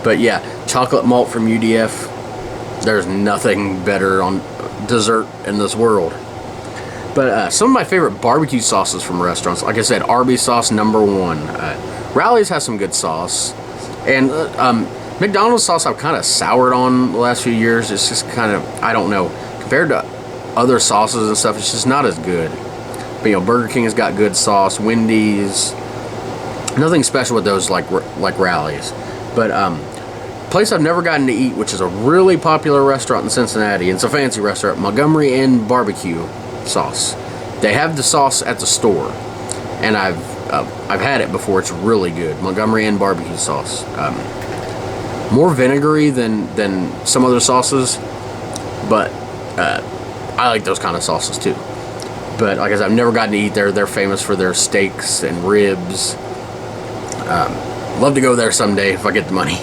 But yeah, chocolate malt from UDF, there's nothing better on dessert in this world. But some of my favorite barbecue sauces from restaurants, like I said, Arby's sauce #1. Rally's has some good sauce. And McDonald's sauce I've kind of soured on the last few years. It's just kind of, I don't know, compared to other sauces and stuff, it's just not as good. But, you know, Burger King has got good sauce. Wendy's, nothing special with those like Rally's. But place I've never gotten to eat, which is a really popular restaurant in Cincinnati, and it's a fancy restaurant, Montgomery Inn Barbecue Sauce. They have the sauce at the store, and I've had it before. It's really good. Montgomery Inn Barbecue Sauce. More vinegary than some other sauces, but I like those kind of sauces too. But like I said, I've never gotten to eat there. They're famous for their steaks and ribs. Love to go there someday if I get the money.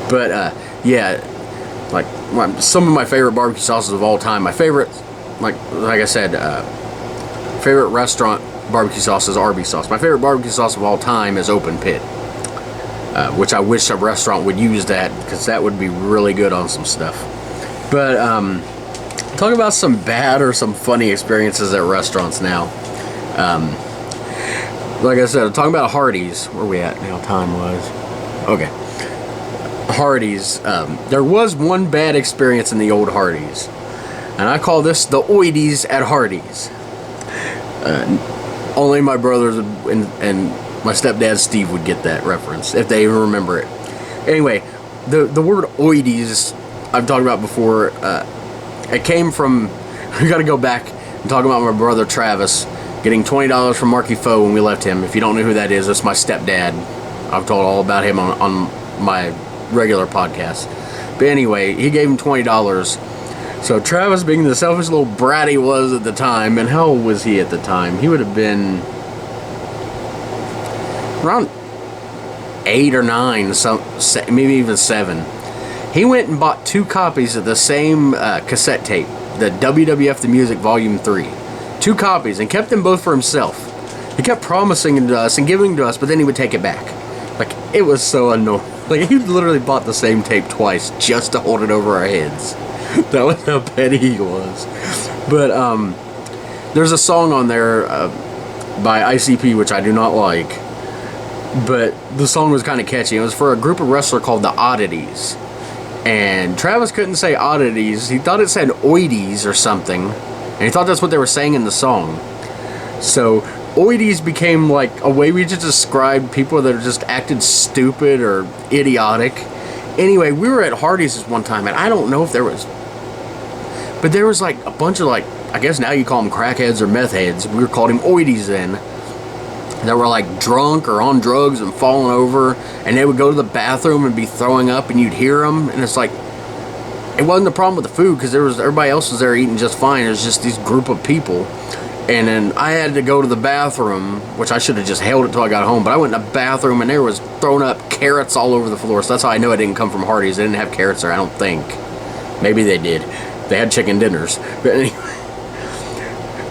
But yeah, like some of my favorite barbecue sauces of all time. My favorite, like I said, favorite restaurant barbecue sauce is Arby's sauce. My favorite barbecue sauce of all time is Open Pit, which I wish a restaurant would use that, because that would be really good on some stuff. But talk about some bad or some funny experiences at restaurants now. Like I said, I'm talking about Hardee's. Where are we at now? Time was okay. Hardee's. There was one bad experience in the old Hardee's, and I call this the oidies at Hardee's. Only my brothers and my stepdad Steve would get that reference, if they even remember it. Anyway, the word oidies I've talked about before. It came from, we got to go back and talk about my brother Travis getting $20 from Marky Foe when we left him. If you don't know who that is, that's my stepdad. I've told all about him on my regular podcast. But anyway, he gave him $20. So Travis, being the selfish little brat he was at the time, and how old was he at the time? He would have been around 8 or 9, maybe even 7. He went and bought 2 copies of the same cassette tape, the WWF The Music Volume 3. 2 copies, and kept them both for himself. He kept promising it to us and giving it to us, but then he would take it back. Like, it was so annoying. Like, he literally bought the same tape twice just to hold it over our heads. That was how petty he was. But there's a song on there by ICP, which I do not like. But the song was kind of catchy. It was for a group of wrestlers called the Oddities. And Travis couldn't say oddities. He thought it said oidies or something. And he thought that's what they were saying in the song. So oidies became like a way we just described people that just acted stupid or idiotic. Anyway, we were at Hardee's one time, and I don't know if there was, but there was like a bunch of, like, I guess now you call them crackheads or meth heads. We were called them oidies then. That were like drunk or on drugs and falling over, and they would go to the bathroom and be throwing up, and you'd hear them. And it's like, it wasn't the problem with the food, because everybody else was there eating just fine. It was just these group of people. And then I had to go to the bathroom, which I should have just held it till I got home. But I went in the bathroom, and there was thrown up carrots all over the floor. So that's how I know it didn't come from Hardee's. They didn't have carrots there, I don't think. Maybe they did. They had chicken dinners. But anyway,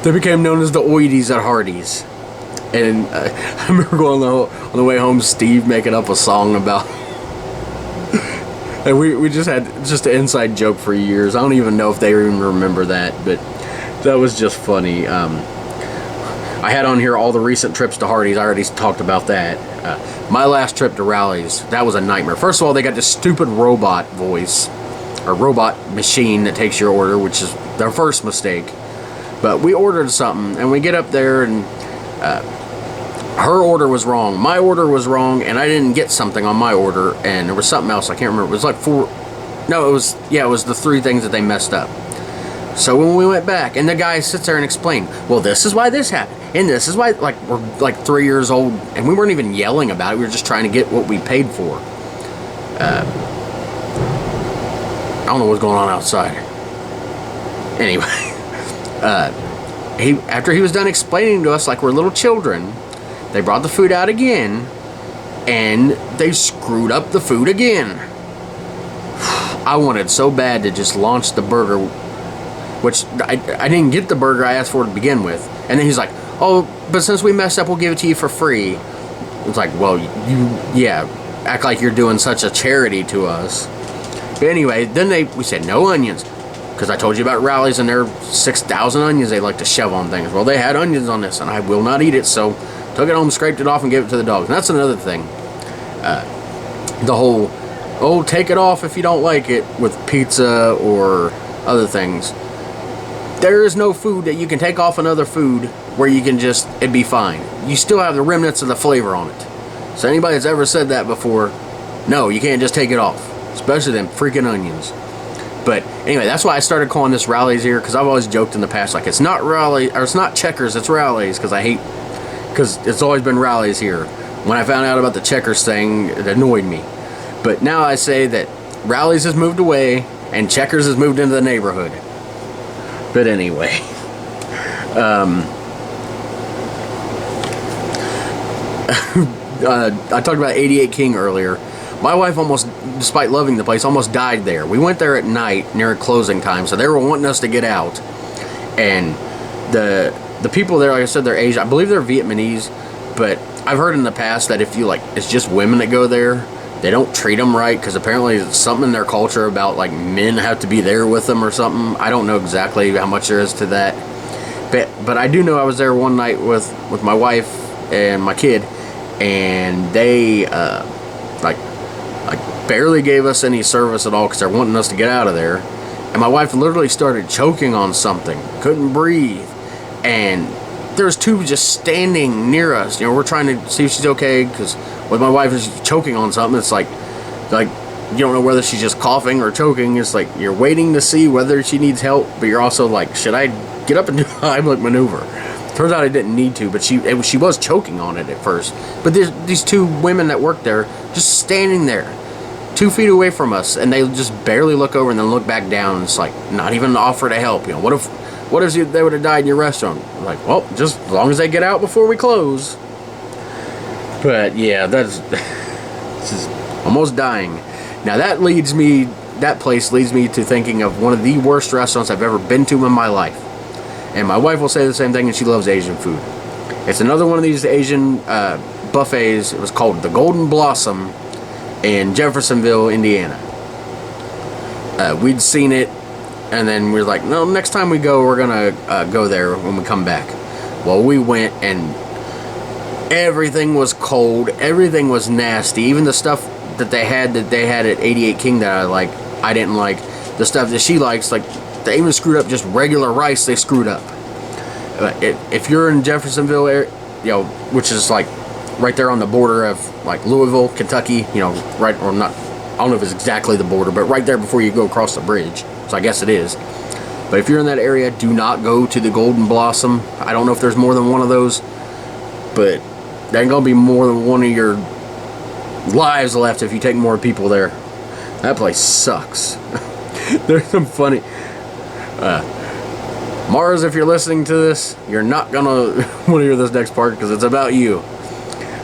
they became known as the oidies at Hardee's. And I remember going on the way home, Steve making up a song about... and we just had just an inside joke for years. I don't even know if they even remember that, but that was just funny. I had on here all the recent trips to Hardee's. I already talked about that. My last trip to Rally's, that was a nightmare. First of all, they got this stupid robot voice, or robot machine that takes your order, which is their first mistake. But we ordered something, and we get up there, and her order was wrong, my order was wrong, and I didn't get something on my order, and there was something else, I can't remember. It was like 4, no, it was the 3 things that they messed up. So when we went back, and the guy sits there and explained, well, this is why this happened, and this is why, like, we're like 3 years old, and we weren't even yelling about it, we were just trying to get what we paid for. I don't know what's going on outside. Anyway, after he was done explaining to us like we're little children, they brought the food out again, and they screwed up the food again. I wanted so bad to just launch the burger, which I didn't get the burger I asked for to begin with. And then he's like, oh, but since we messed up, we'll give it to you for free. It's like, well, yeah, act like you're doing such a charity to us. But anyway, then we said no onions, because I told you about Rally's and their 6,000 onions they like to shove on things. Well, they had onions on this, and I will not eat it, so took it home, scraped it off, and gave it to the dogs. And that's another thing. The whole, oh, take it off if you don't like it with pizza or other things. There is no food that you can take off another food where you can just, it'd be fine. You still have the remnants of the flavor on it. So anybody that's ever said that before, no, you can't just take it off. Especially them freaking onions. But anyway, that's why I started calling this Rally's here, because I've always joked in the past, like, it's not Rally, or it's not Checkers, it's Rally's, because it's always been Rally's here. When I found out about the Checkers thing, it annoyed me. But now I say that Rally's has moved away, and Checkers has moved into the neighborhood. But anyway, I talked about 88 King earlier. My wife almost, despite loving the place, almost died there. We went there at night near closing time, so they were wanting us to get out. And the people there, like I said, they're Asian. I believe they're Vietnamese, but I've heard in the past that if you like, it's just women that go there, they don't treat them right, because apparently it's something in their culture about like men have to be there with them or something. I don't know exactly how much there is to that, but I do know I was there one night with my wife and my kid, and they like barely gave us any service at all because they're wanting us to get out of there. And my wife literally started choking on something, couldn't breathe, and there's two just standing near us. You know, we're trying to see if she's okay, because when my wife is choking on something, it's like you don't know whether she's just coughing or choking. It's like you're waiting to see whether she needs help, but you're also like, should I get up and do a Heimlich maneuver? Turns out I didn't need to, but she was choking on it at first. But there's these two women that work there just standing there 2 feet away from us, and they just barely look over and then look back down, and it's like not even an offer to help. You know, what if they would have died in your restaurant? Like, well, just as long as they get out before we close. But yeah, that's just almost dying. Now that place leads me to thinking of one of the worst restaurants I've ever been to in my life. And my wife will say the same thing, and she loves Asian food. It's another one of these Asian buffets. It was called the Golden Blossom in Jeffersonville, Indiana. We'd seen it, and then we were like, no, next time we go, we're gonna go there when we come back. Well, we went, and everything was cold, everything was nasty. Even the stuff that they had at 88 King that I didn't like. The stuff that she likes, like, they even screwed up just regular rice. They screwed up. If you're in Jeffersonville area, you know, which is like right there on the border of like Louisville, Kentucky, you know, right, or not, I don't know if it's exactly the border, but right there before you go across the bridge. So I guess it is. But if you're in that area, do not go to the Golden Blossom. I don't know if there's more than one of those, but there ain't gonna be more than one of your lives left if you take more people there. That place sucks. There's some funny Mars, if you're listening to this, you're not gonna want to hear this next part because it's about you.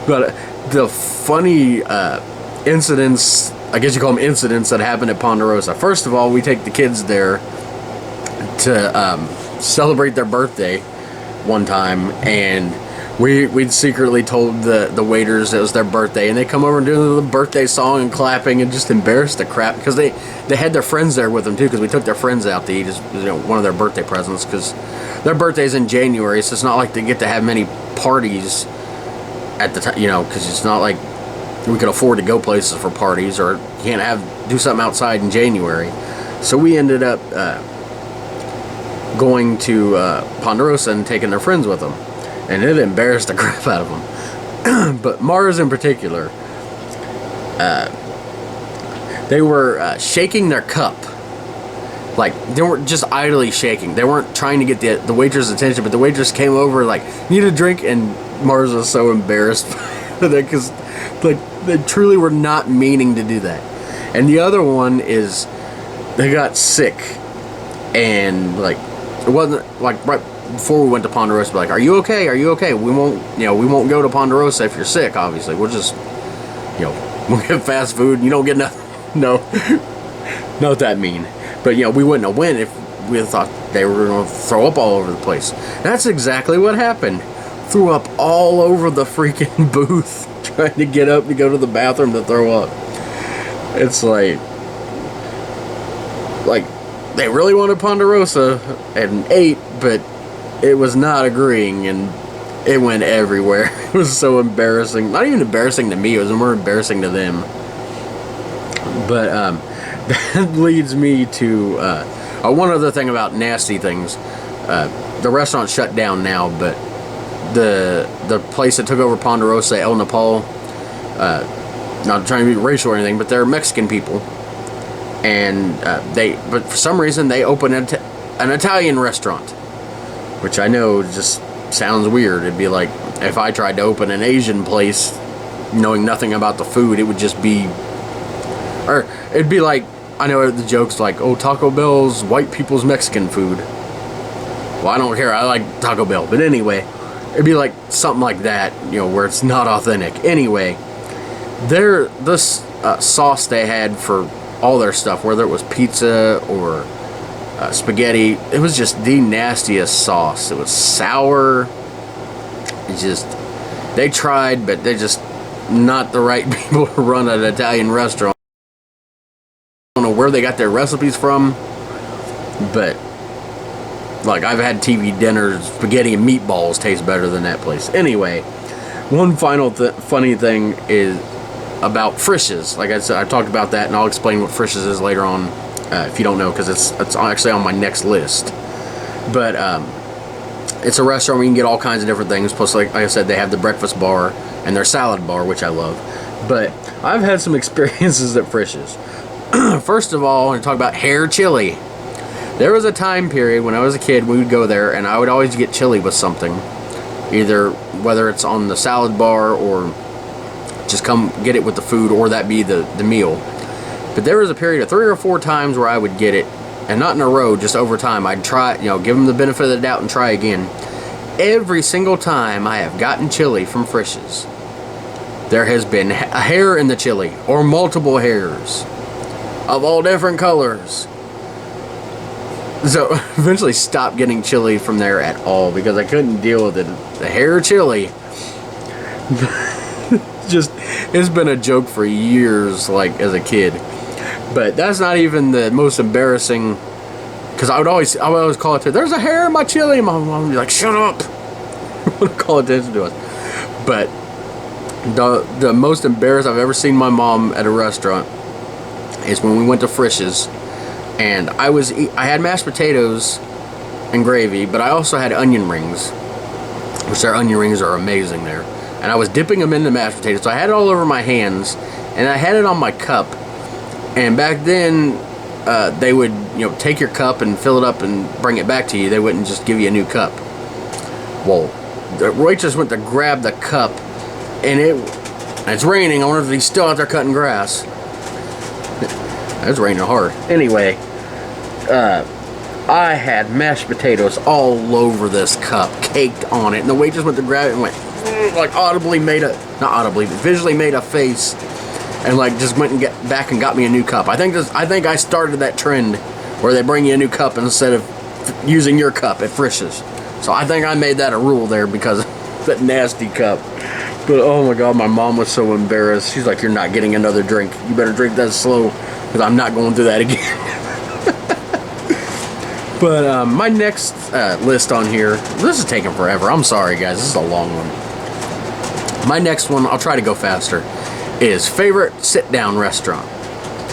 But the funny incidents, I guess you call them incidents, that happened at Ponderosa. First of all, we take the kids there to celebrate their birthday one time, and we'd secretly told the waiters it was their birthday, and they come over and do the birthday song and clapping and just embarrassed the crap, because they had their friends there with them too, because we took their friends out to eat as, you know, one of their birthday presents, because their birthday's in January, so it's not like they get to have many parties at the time, you know, because it's not like we could afford to go places for parties, or you can't do something outside in January. So we ended up going to Ponderosa and taking their friends with them, and it embarrassed the crap out of them. But Mars in particular, they were shaking their cup. Like, they weren't just idly shaking. They weren't trying to get the waitress' attention, but the waitress came over like, need a drink, and Mars was so embarrassed because like they truly were not meaning to do that. And the other one is they got sick, and like it wasn't like right before we went to Ponderosa, like, are you okay? Are you okay? We won't go to Ponderosa if you're sick, obviously. We'll just, you know, we'll get fast food and you don't get nothing. No, not that mean. But, you know, we wouldn't have went if we thought they were going to throw up all over the place. That's exactly what happened. Threw up all over the freaking booth trying to get up to go to the bathroom to throw up. It's like they really wanted Ponderosa and ate, but it was not agreeing, and it went everywhere. It was so embarrassing. Not even embarrassing to me, it was more embarrassing to them. But that leads me to one other thing about nasty things. The restaurant shut down now, but the place that took over Ponderosa, El Nepal, not trying to be racial or anything, but they're Mexican people, and but for some reason they opened an Italian restaurant, which I know just sounds weird. It'd be like if I tried to open an Asian place, knowing nothing about the food, it would just be, or it'd be like, I know the joke's like, oh, Taco Bell's white people's Mexican food. Well, I don't care, I like Taco Bell, but anyway, it'd be like something like that, you know, where it's not authentic. Anyway, sauce they had for all their stuff, whether it was pizza or spaghetti. It was just the nastiest sauce. It was sour. It just, they tried, but they're just not the right people to run an Italian restaurant. I don't know where they got their recipes from, but like, I've had TV dinners, spaghetti and meatballs taste better than that place. Anyway, one final funny thing is about Frisch's. Like I said, I talked about that, and I'll explain what Frisch's is later on, if you don't know, because it's actually on my next list. But it's a restaurant where you can get all kinds of different things. Plus, like I said, they have the breakfast bar and their salad bar, which I love. But I've had some experiences at Frisch's. First of all, I want to talk about hair chili. There was a time period when I was a kid, we would go there, and I would always get chili with something. Either whether it's on the salad bar or just come get it with the food, or that be the meal. But there was a period of 3 or 4 times where I would get it, and not in a row, just over time. I'd try, give them the benefit of the doubt and try again. Every single time I have gotten chili from Frisch's, there has been a hair in the chili, or multiple hairs of all different colors. So eventually stopped getting chili from there at all, because I couldn't deal with it. The hair chili. Just, it's been a joke for years, like, as a kid. But that's not even the most embarrassing, because I would always call it, there's a hair in my chili. My mom would be like, shut up. Would call attention to us. But the most embarrassed I've ever seen my mom at a restaurant is when we went to Frisch's. And I had mashed potatoes and gravy, but I also had onion rings, which their onion rings are amazing there. And I was dipping them into mashed potatoes, so I had it all over my hands, and I had it on my cup. And back then, they would, take your cup and fill it up and bring it back to you. They wouldn't just give you a new cup. Well, the waitress went to grab the cup, and it's raining. I wonder if he's still out there cutting grass. It was raining hard. Anyway, I had mashed potatoes all over this cup, caked on it, and the waitress went to grab it and went, like, visually made a face, and like just went and get back and got me a new cup. I think I started that trend where they bring you a new cup instead of using your cup at Frisch's. So I think I made that a rule there because of that nasty cup. But oh my God, my mom was so embarrassed. She's like, you're not getting another drink. You better drink that slow, because I'm not going through that again. But my next list on here, this is taking forever. I'm sorry, guys. This is a long one. My next one, I'll try to go faster, is favorite sit-down restaurant.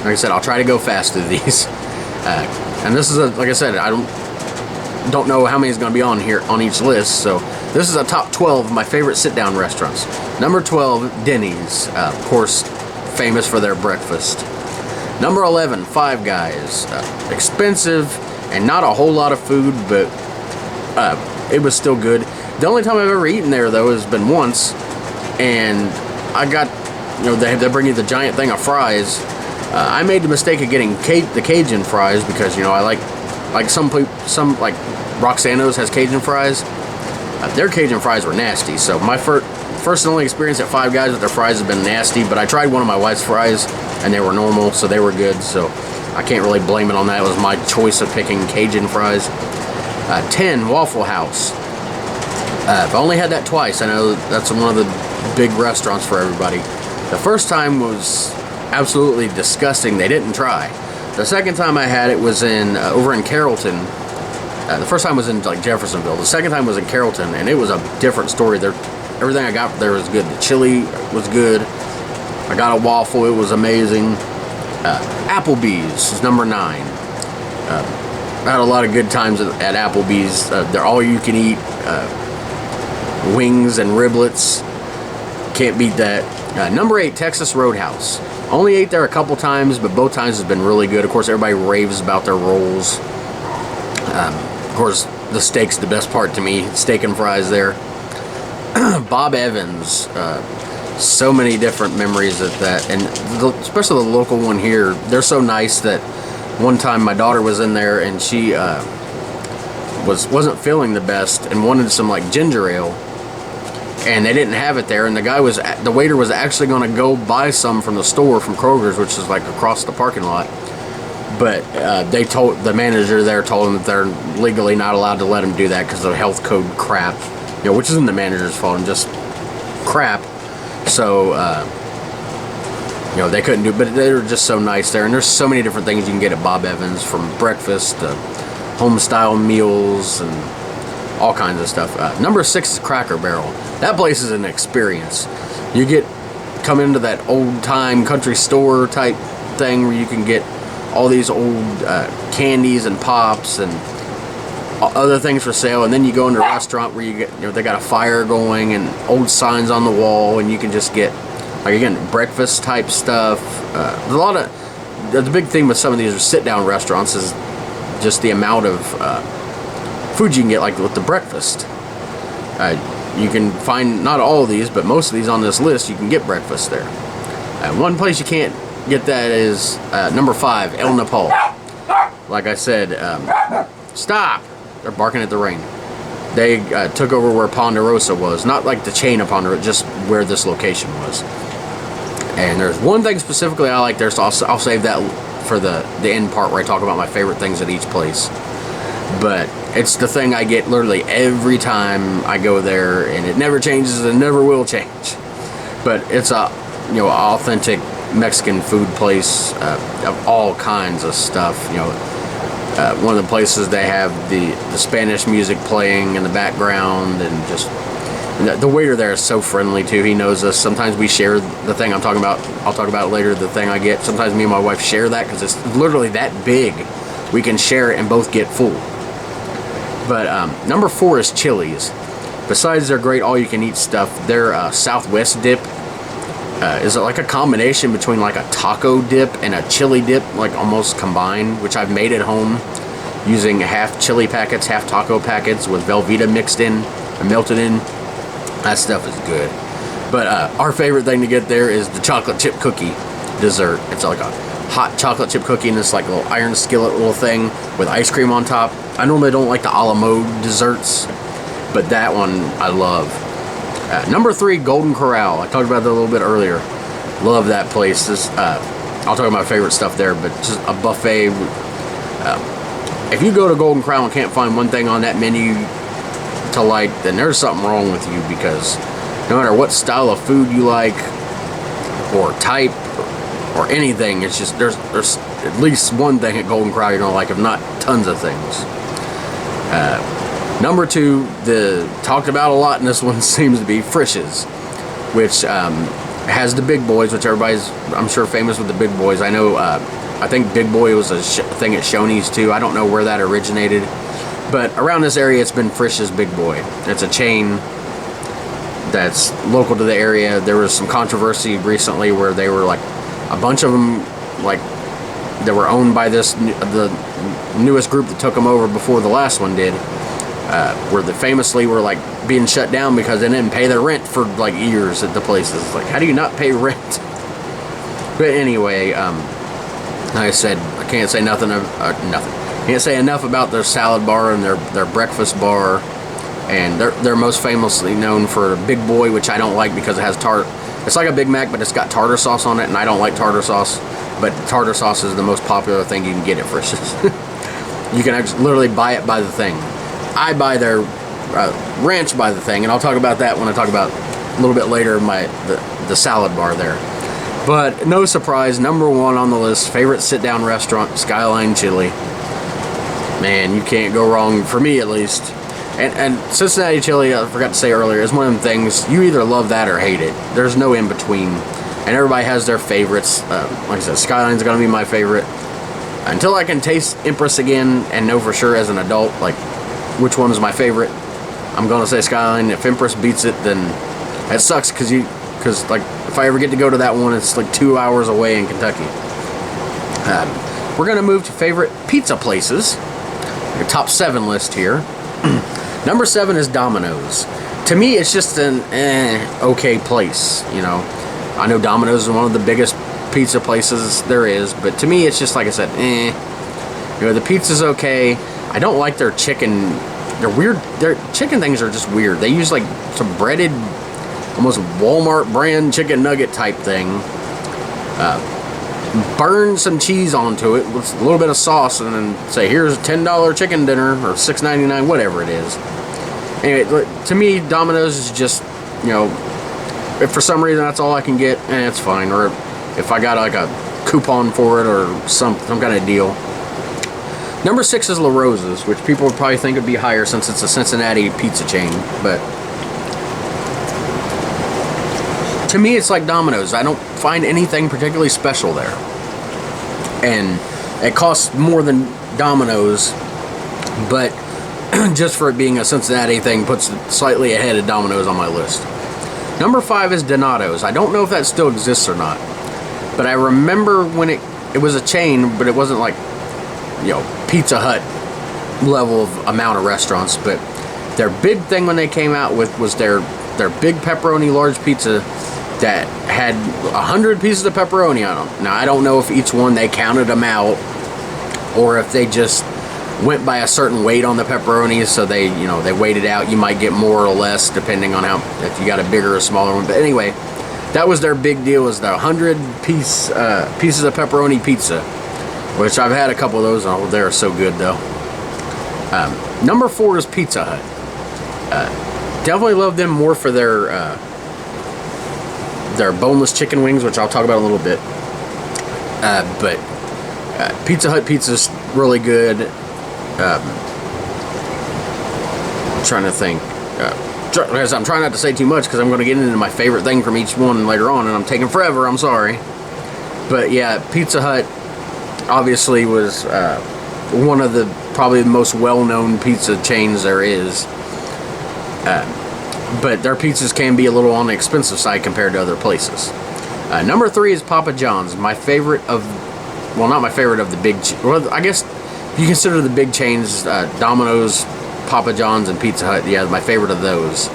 Like I said, I'll try to go fast through these. And this is, like I said, I don't know how many is going to be on here on each list. So this is a top 12 of my favorite sit-down restaurants. Number 12, Denny's. Of course, famous for their breakfast. Number 11, Five Guys. Expensive and not a whole lot of food, but it was still good. The only time I've ever eaten there, though, has been once, and I got, they bring you the giant thing of fries. I made the mistake of getting the Cajun fries because, I like some like Roxano's has Cajun fries. Their Cajun fries were nasty, so my first and only experience at Five Guys with their fries has been nasty, but I tried one of my wife's fries, and they were normal, so they were good, so I can't really blame it on that. It was my choice of picking Cajun fries. 10, Waffle House. I've only had that twice. I know that's one of the big restaurants for everybody. The first time was absolutely disgusting. They didn't try. The second time I had it was over in Carrollton. The first time was in like Jeffersonville. The second time was in Carrollton, and it was a different story. Everything I got there was good. The chili was good. I got a waffle. It was amazing. Applebee's is number 9. I had a lot of good times at Applebee's. They're all you can eat. Wings and riblets. Can't beat that. Number 8, Texas Roadhouse. Only ate there a couple times, but both times has been really good. Of course, everybody raves about their rolls. Of course, the steak's the best part to me. Steak and fries there. Bob Evans. So many different memories at that, and especially the local one here. They're so nice that one time my daughter was in there and she wasn't feeling the best and wanted some like ginger ale, and they didn't have it there, and the waiter was actually going to go buy some from the store, from Kroger's, which is like across the parking lot. But the manager there told them that they're legally not allowed to let him do that because of health code crap, which isn't the manager's fault, and just crap. So they couldn't do it, but they were just so nice there. And there's so many different things you can get at Bob Evans, from breakfast to home style meals and all kinds of stuff. Number 6 is Cracker Barrel. That place is an experience. You come into that old time country store type thing where you can get all these old candies and pops and other things for sale, and then you go into a restaurant where you get, they got a fire going and old signs on the wall, and you can just get, like, again, breakfast type stuff. There's a lot of, the big thing with some of these sit down restaurants is just the amount of food you can get, like with the breakfast. You can find not all of these, but most of these on this list you can get breakfast there. One place you can't get that is number 5, El Nepal. Like I said, stop! They're barking at the rain. They took over where Ponderosa was, not like the chain of Ponderosa, just where this location was. And there's one thing specifically I like there, so I'll save that for the end part where I talk about my favorite things at each place. But it's the thing I get literally every time I go there, and it never changes and never will change. But it's a authentic Mexican food place of all kinds of stuff. One of the places they have the Spanish music playing in the background, and just the waiter there is so friendly too. He knows us. Sometimes we share the thing I'm talking about. I'll talk about it later. The thing I get. Sometimes me and my wife share that because it's literally that big. We can share it and both get full. But number 4 is Chili's. Besides their great all-you-can-eat stuff, their Southwest dip is like a combination between like a taco dip and a chili dip, like almost combined, which I've made at home using half chili packets, half taco packets with Velveeta mixed in and melted in. That stuff is good. But our favorite thing to get there is the chocolate chip cookie dessert. It's like a hot chocolate chip cookie in this like little iron skillet little thing with ice cream on top. I normally don't like the a la mode desserts, but that one I love. Number 3, Golden Corral. I talked about that a little bit earlier. Love that place. I'll talk about my favorite stuff there, but just a buffet. If you go to Golden Corral and can't find one thing on that menu to like, then there's something wrong with you, because no matter what style of food you like or type or anything, it's just there's at least one thing at Golden Corral you're gonna like, if not tons of things. Number 2, talked about a lot, and this one seems to be Frisch's, which has the big boys, which everybody's, I'm sure, famous with the big boys. I know, I think Big Boy was a thing at Shoney's too. I don't know where that originated, but around this area it's been Frisch's Big Boy. It's a chain that's local to the area. There was some controversy recently where they were like, a bunch of them, like, they were owned by the newest group that took them over before the last one did. Where they famously were like being shut down because they didn't pay their rent for like years at the places. Like, how do you not pay rent? But anyway, like I said, I can't say nothing. Can't say enough about their salad bar and their breakfast bar, and they're most famously known for Big Boy, which I don't like because it has It's like a Big Mac, but it's got tartar sauce on it, and I don't like tartar sauce. But tartar sauce is the most popular thing you can get at Frisch's. You can actually literally buy it by the thing. I buy their ranch by the thing, and I'll talk about that when I talk about a little bit later the salad bar there. But no surprise, number 1 on the list, favorite sit-down restaurant, Skyline Chili. Man, you can't go wrong, for me at least. And Cincinnati Chili, I forgot to say earlier, is one of them things, you either love that or hate it. There's no in between. And everybody has their favorites. Like I said, Skyline's going to be my favorite. Until I can taste Empress again and know for sure as an adult, like, which one is my favorite, I'm going to say Skyline. If Empress beats it, then it sucks, because like, if I ever get to go to that one, it's like 2 hours away in Kentucky. We're going to move to favorite pizza places. Your top 7 list here. Number 7 is Domino's. To me, it's just an okay place, I know Domino's is one of the biggest pizza places there is, but to me, it's just, like I said, the pizza's okay. I don't like their chicken. They're weird. Their chicken things are just weird. They use like some breaded almost Walmart brand chicken nugget type thing. Burn some cheese onto it with a little bit of sauce, and then say, here's a $10 chicken dinner, or $6.99, whatever it is. Anyway, to me, Domino's is just, you know, if for some reason that's all I can get, it's fine. Or if I got like a coupon for it or some kind of deal. Number 6 is La Rosa's, which people would probably think would be higher since it's a Cincinnati pizza chain, but to me it's like Domino's. I don't find anything particularly special there. And it costs more than Domino's, but just for it being a Cincinnati thing puts it slightly ahead of Domino's on my list. Number 5 is Donato's. I don't know if that still exists or not, but I remember when it was a chain, but it wasn't like, you know, Pizza Hut level of amount of restaurants. But their big thing when they came out with was their big pepperoni large pizza that had 100 pieces of pepperoni on them. Now I don't know if each one they counted them out or if they just went by a certain weight on the pepperonis, so they weighed it out. You might get more or less depending on if you got a bigger or smaller one. But anyway, that was their big deal, was the 100 pieces of pepperoni pizza, which I've had a couple of those. Oh, they're so good though. Number 4 is Pizza Hut. Definitely love them more for their boneless chicken wings, which I'll talk about in a little bit. But Pizza Hut pizza's really good. I'm trying to think. I'm trying not to say too much because I'm going to get into my favorite thing from each one later on, and I'm taking forever. I'm sorry. But yeah, Pizza Hut obviously was one of the probably the most well-known pizza chains there is. But their pizzas can be a little on the expensive side compared to other places. Number 3 is Papa John's. My favorite of, well, not my favorite of the big, well, I guess if you consider the big chains, Domino's, Papa John's, and Pizza Hut, yeah, my favorite of those.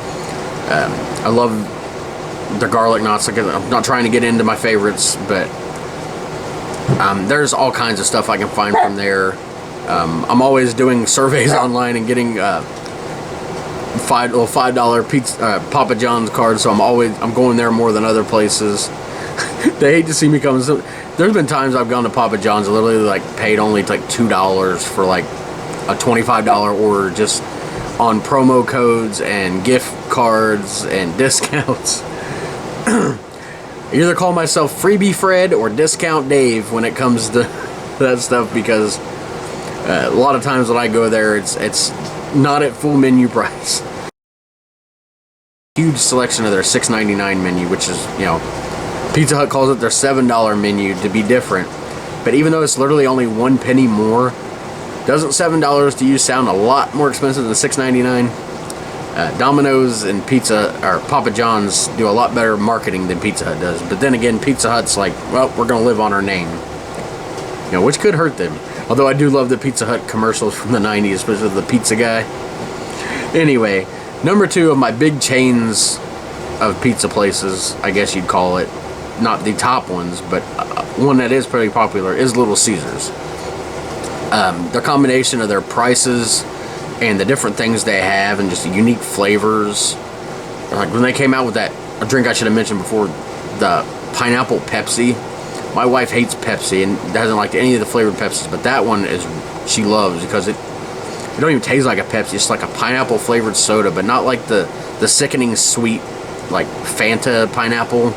I love the garlic knots. I'm not trying to get into my favorites, but there's all kinds of stuff I can find from there. I'm always doing surveys online and getting $5 pizza Papa John's cards, so I'm going there more than other places. They hate to see me come. There's been times I've gone to Papa John's, literally like paid only like $2 for like a $25 order just on promo codes and gift cards and discounts. I either call myself Freebie Fred or Discount Dave when it comes to that stuff, because a lot of times when I go there, it's not at full menu price. Huge selection of their $6.99 menu, which is, you know, Pizza Hut calls it their $7 menu to be different. But even though it's literally only 1 penny more, doesn't $7 to you sound a lot more expensive than $6.99? Domino's and Papa John's do a lot better marketing than Pizza Hut does. But then again, Pizza Hut's like, well, we're going to live on our name. You know, which could hurt them. Although I do love the Pizza Hut commercials from the 90s, especially the pizza guy. Anyway, number 2 of my big chains of pizza places, I guess you'd call it, not the top ones, but one that is pretty popular, is Little Caesars. The combination of their prices and the different things they have and just the unique flavors. Like when they came out with that, a drink I should have mentioned before, the pineapple Pepsi. My wife hates Pepsi and doesn't like any of the flavored Pepsis, but that one she loves because it don't even taste like a Pepsi. It's like a pineapple flavored soda, but not like the sickening sweet like Fanta pineapple.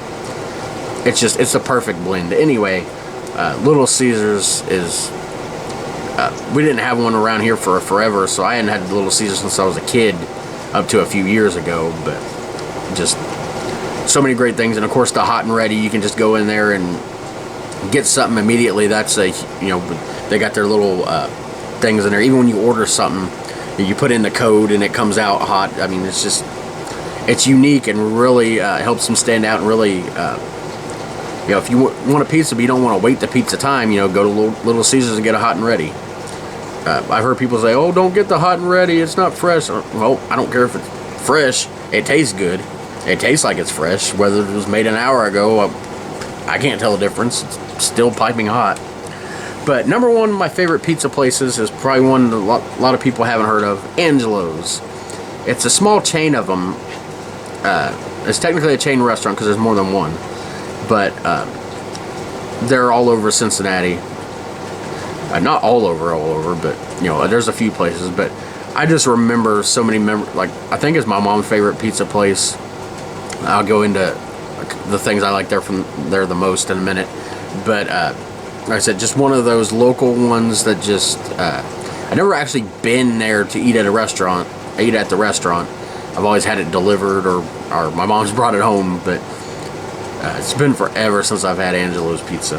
It's the perfect blend. Anyway, Little Caesars is, we didn't have one around here for forever, so I hadn't had Little Caesars since I was a kid, up to a few years ago, but just so many great things. And of course the hot and ready, you can just go in there and get something immediately. That's they got their little things in there. Even when you order something, you put in the code and it comes out hot. I mean, it's unique and really helps them stand out. And really, if you want a pizza but you don't want to wait the pizza time, go to Little Caesars and get a hot and ready. I've heard people say, "Oh, don't get the hot and ready. It's not fresh." Well, I don't care if it's fresh. It tastes good. It tastes like it's fresh. Whether it was made an hour ago, I can't tell the difference. It's still piping hot. But number 1 of my favorite pizza places is probably one that a lot of people haven't heard of, Angelo's. It's a small chain of them. it's technically a chain restaurant because there's more than one, but they're all over Cincinnati. Not all over, but you know, there's a few places. But I just remember so many like I think it's my mom's favorite pizza place. I'll go into the things I like there from there the most in a minute. But like I said, just one of those local ones that just I never actually been there to eat at a restaurant. I eat at the restaurant. I've always had it delivered or my mom's brought it home. But it's been forever since I've had Angelo's Pizza.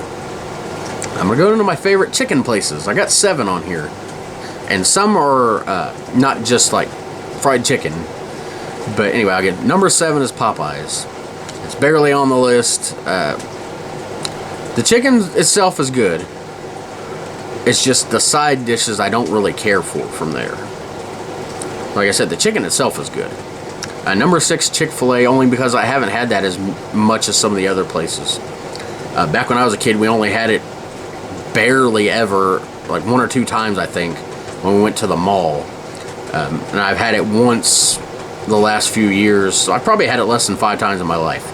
I'm gonna go into my favorite chicken places. I got 7 on here, and some are not just like fried chicken. But anyway, I'll get number 7 is Popeyes. It's barely on the list. The chicken itself is good. It's just the side dishes I don't really care for from there. Like I said, the chicken itself is good. Number 6, Chick-fil-A, only because I haven't had that as much as some of the other places. Back when I was a kid, we only had it barely ever, like 1 or 2 times, I think, when we went to the mall. And I've had it once the last few years, so I probably had it less than 5 times in my life.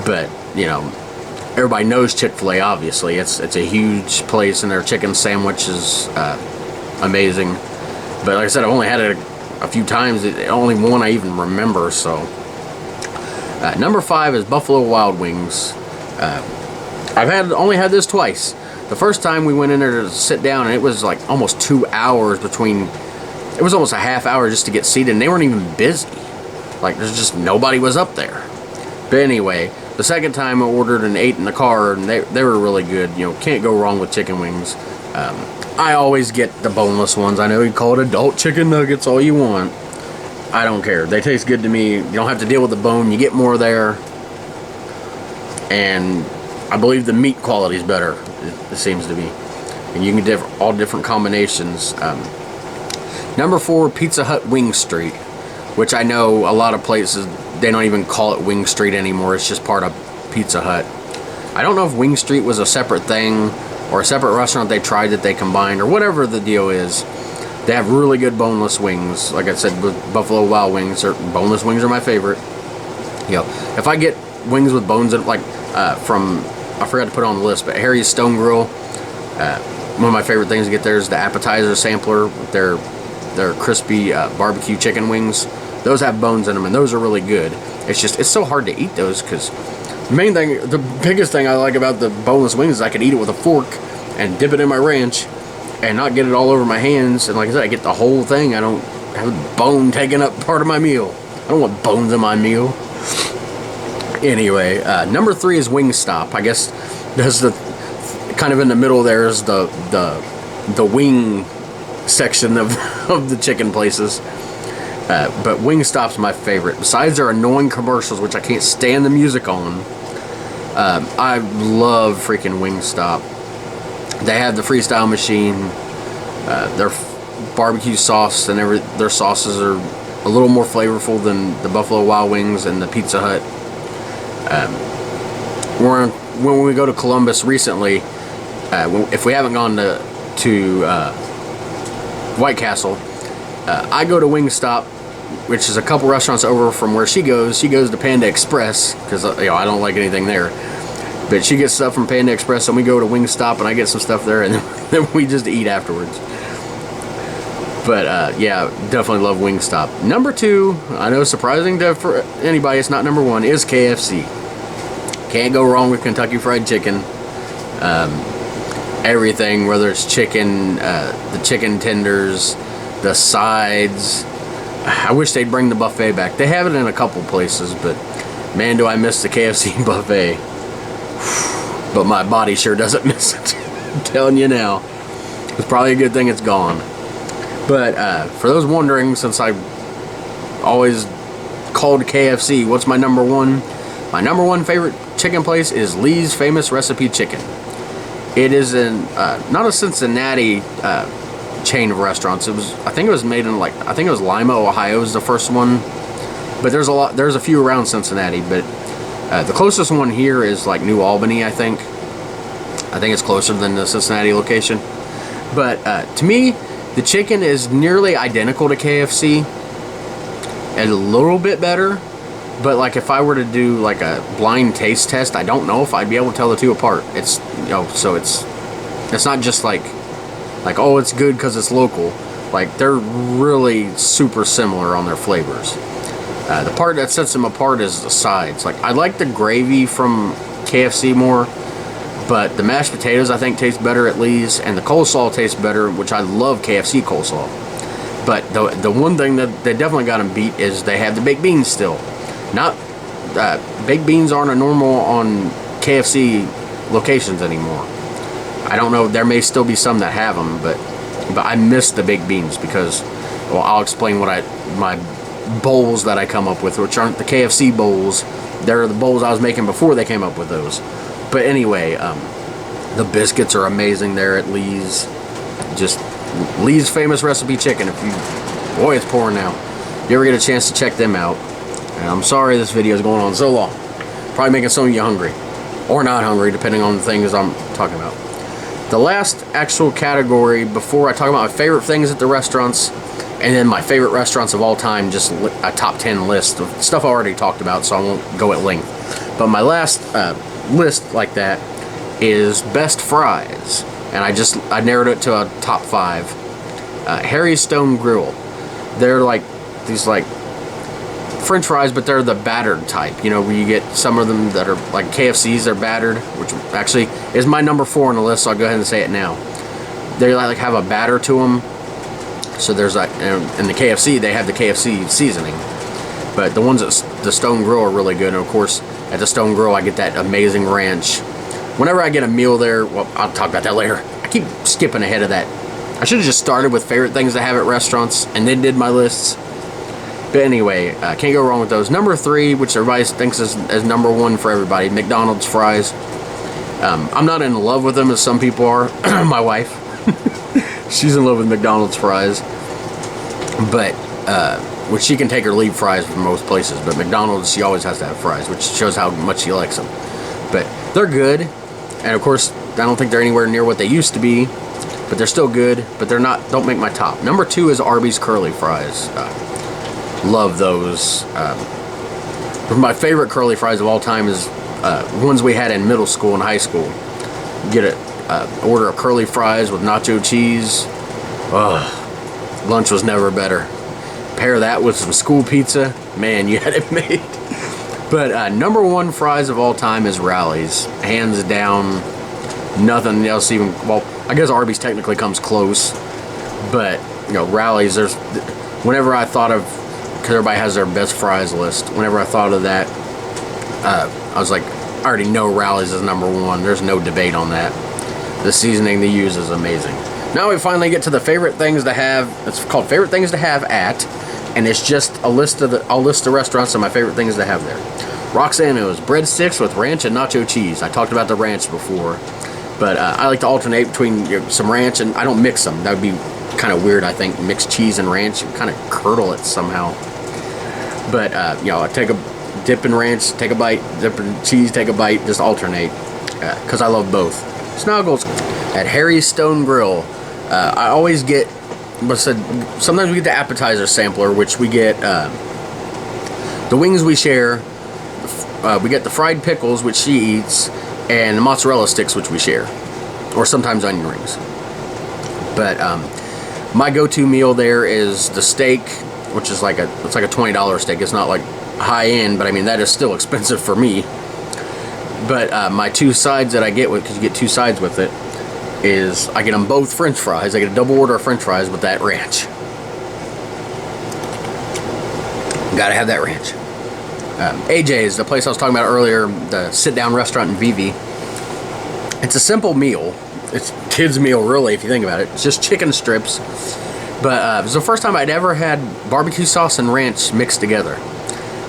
But, you know, everybody knows Chick-fil-A, obviously. It's a huge place, and their chicken sandwich is amazing. But like I said, I've only had it a few times, only one I even remember, so. Number 5 is Buffalo Wild Wings. I've only had this twice. The first time we went in there to sit down, and it was like almost 2 hours between. It was almost a half hour just to get seated, and they weren't even busy. Like, there's just nobody was up there. But anyway, the second time I ordered and ate in the car, and they were really good. You know, can't go wrong with chicken wings. I always get the boneless ones. I know you call it adult chicken nuggets all you want. I don't care. They taste good to me. You don't have to deal with the bone. You get more there. And I believe the meat quality is better, it seems to be. And you can get all different combinations. Number 4, Pizza Hut Wing Street, which I know a lot of places, they don't even call it Wing Street anymore. It's just part of Pizza Hut. I don't know if Wing Street was a separate thing or a separate restaurant they tried that they combined or whatever the deal is. They have really good boneless wings. Like I said, with Buffalo Wild Wings, boneless wings are my favorite. You know, if I get wings with bones in it, like from, I forgot to put it on the list, but Harry's Stone Grill, one of my favorite things to get there is the appetizer sampler with their crispy barbecue chicken wings. Those have bones in them, and those are really good. It's so hard to eat those because the biggest thing I like about the boneless wings is I can eat it with a fork and dip it in my ranch and not get it all over my hands. And like I said, I get the whole thing. I don't have a bone taking up part of my meal. I don't want bones in my meal. Anyway, number 3 is Wingstop. I guess there's the kind of in the middle. There's the wing section of the chicken places. But Wingstop's my favorite. Besides their annoying commercials, which I can't stand the music on, I love freaking Wingstop. They have the freestyle machine. Their barbecue sauce and their sauces are a little more flavorful than the Buffalo Wild Wings and the Pizza Hut. When we go to Columbus recently, if we haven't gone to White Castle, I go to Wingstop, which is a couple restaurants over from where she goes. She goes to Panda Express because I don't like anything there. But she gets stuff from Panda Express, and we go to Wingstop, and I get some stuff there, and then we just eat afterwards. But yeah, definitely love Wingstop. Number 2, I know surprising for anybody, it's not number 1, is KFC. Can't go wrong with Kentucky Fried Chicken. Everything, whether it's chicken, the chicken tenders, the sides. I wish they'd bring the buffet back. They have it in a couple places, but man, do I miss the KFC buffet. But my body sure doesn't miss it. I'm telling you now. It's probably a good thing it's gone. But for those wondering, since I always called KFC, what's my number 1? My number 1 favorite chicken place is Lee's Famous Recipe Chicken. It is not a Cincinnati chain of restaurants. I think it was made in Lima, Ohio is the first one. But there's a few around Cincinnati, but the closest one here is like New Albany, I think. I think it's closer than the Cincinnati location. But to me, the chicken is nearly identical to KFC. A little bit better. But like if I were to do like a blind taste test, I don't know if I'd be able to tell the two apart. It's, you know, so it's not just like oh, it's good because it's local. Like they're really super similar on their flavors. The part that sets them apart is the sides. Like I like the gravy from KFC more, but the mashed potatoes I think taste better at Lee's, and the coleslaw tastes better, which I love KFC coleslaw. But the one thing that they definitely got them beat is they have the baked beans still. Not baked beans aren't a normal on KFC locations anymore. I don't know. There may still be some that have them, but I miss the baked beans because, well, I'll explain what my bowls that I come up with, which aren't the KFC bowls. They're the bowls I was making before they came up with those. But anyway, the biscuits are amazing there at Lee's. Just Lee's famous recipe chicken. Boy, it's pouring now. If you ever get a chance to check them out. And I'm sorry this video is going on so long. Probably making some of you hungry. Or not hungry, depending on the things I'm talking about. The last actual category before I talk about my favorite things at the restaurants and then my favorite restaurants of all time, just a top 10 list of stuff I already talked about, so I won't go at length. But my last list like that is best fries. And I narrowed it to a top 5. Harry's Stone Grill. They're like these like French fries, but they're the battered type. You know, where you get some of them that are like KFC's, they're battered, which actually is my number 4 on the list, so I'll go ahead and say it now. They like have a batter to them. So there's like, in the KFC, they have the KFC seasoning. But the ones at the Stone Grill are really good. And of course, at the Stone Grill, I get that amazing ranch. Whenever I get a meal there, well, I'll talk about that later. I keep skipping ahead of that. I should have just started with favorite things to have at restaurants and then did my lists. But anyway, can't go wrong with those. Number 3, which everybody thinks is number 1 for everybody, McDonald's fries. I'm not in love with them as some people are. My wife, she's in love with McDonald's fries. But, which she can take or leave fries from most places. But McDonald's, she always has to have fries, which shows how much she likes them. But they're good. And of course, I don't think they're anywhere near what they used to be. But they're still good. But they're not, don't make my top. Number 2 is Arby's curly fries. Love those. My favorite curly fries of all time is ones we had in middle school and high school. Get a order of curly fries with nacho cheese. Lunch was never better. Pair that with some school pizza, man, you had it made. But number 1 fries of all time is Rally's, hands down. Nothing else even. Well, I guess Arby's technically comes close, but you know, Rally's. There's whenever I thought of, because everybody has their best fries list. Whenever I thought of that, I was like, I already know Rally's is number 1. There's no debate on that. The seasoning they use is amazing. Now we finally get to the favorite things to have. It's called favorite things to have at, and it's just a list of restaurants and my favorite things to have there. Roxano's breadsticks with ranch and nacho cheese. I talked about the ranch before, but I like to alternate between some ranch and I don't mix them. That would be kind of weird, I think. Mix cheese and ranch and kind of curdle it somehow. But you know, I take a dip in ranch, take a bite, dip in cheese, take a bite, just alternate, because I love both. Snuggles at Harry's Stone Grill. I always get, sometimes we get the appetizer sampler, which we get the wings we share. We get the fried pickles, which she eats, and the mozzarella sticks, which we share, or sometimes onion rings. But my go-to meal there is the steak, which is like it's like a $20 steak. It's not like high end, but I mean that is still expensive for me. But my 2 sides that I get with, because you get 2 sides with it, is I get them both French fries. I get a double order of French fries with that ranch. Gotta have that ranch. AJ's, the place I was talking about earlier, the sit-down restaurant in Vivi. It's a simple meal. It's a kid's meal, really, if you think about it. It's just chicken strips. But it was the first time I'd ever had barbecue sauce and ranch mixed together.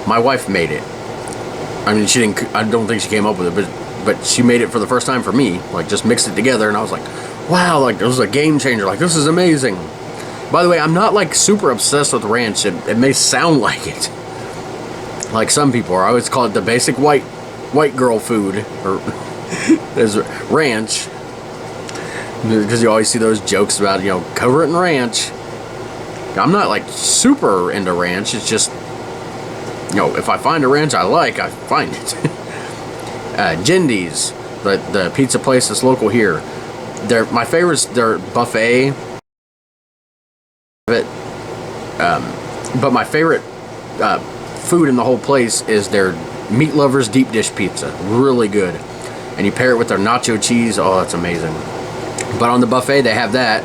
My wife made it. I mean, she didn't. I don't think she came up with it, but she made it for the first time for me. Like, just mixed it together, and I was like, wow, like, it was a game changer. Like, this is amazing. By the way, I'm not, like, super obsessed with ranch. It may sound like it. Like some people are. I always call it the basic white girl food, or there's ranch. Because you always see those jokes about, you know, cover it in ranch. I'm not like super into ranch. It's just, you if I find a ranch I like, I find it. Jindy's, the pizza place that's local here. My favorites, their buffet. But my favorite food in the whole place is their Meat Lovers deep dish pizza. Really good. And you pair it with their nacho cheese. Oh, it's amazing. But on the buffet, they have that.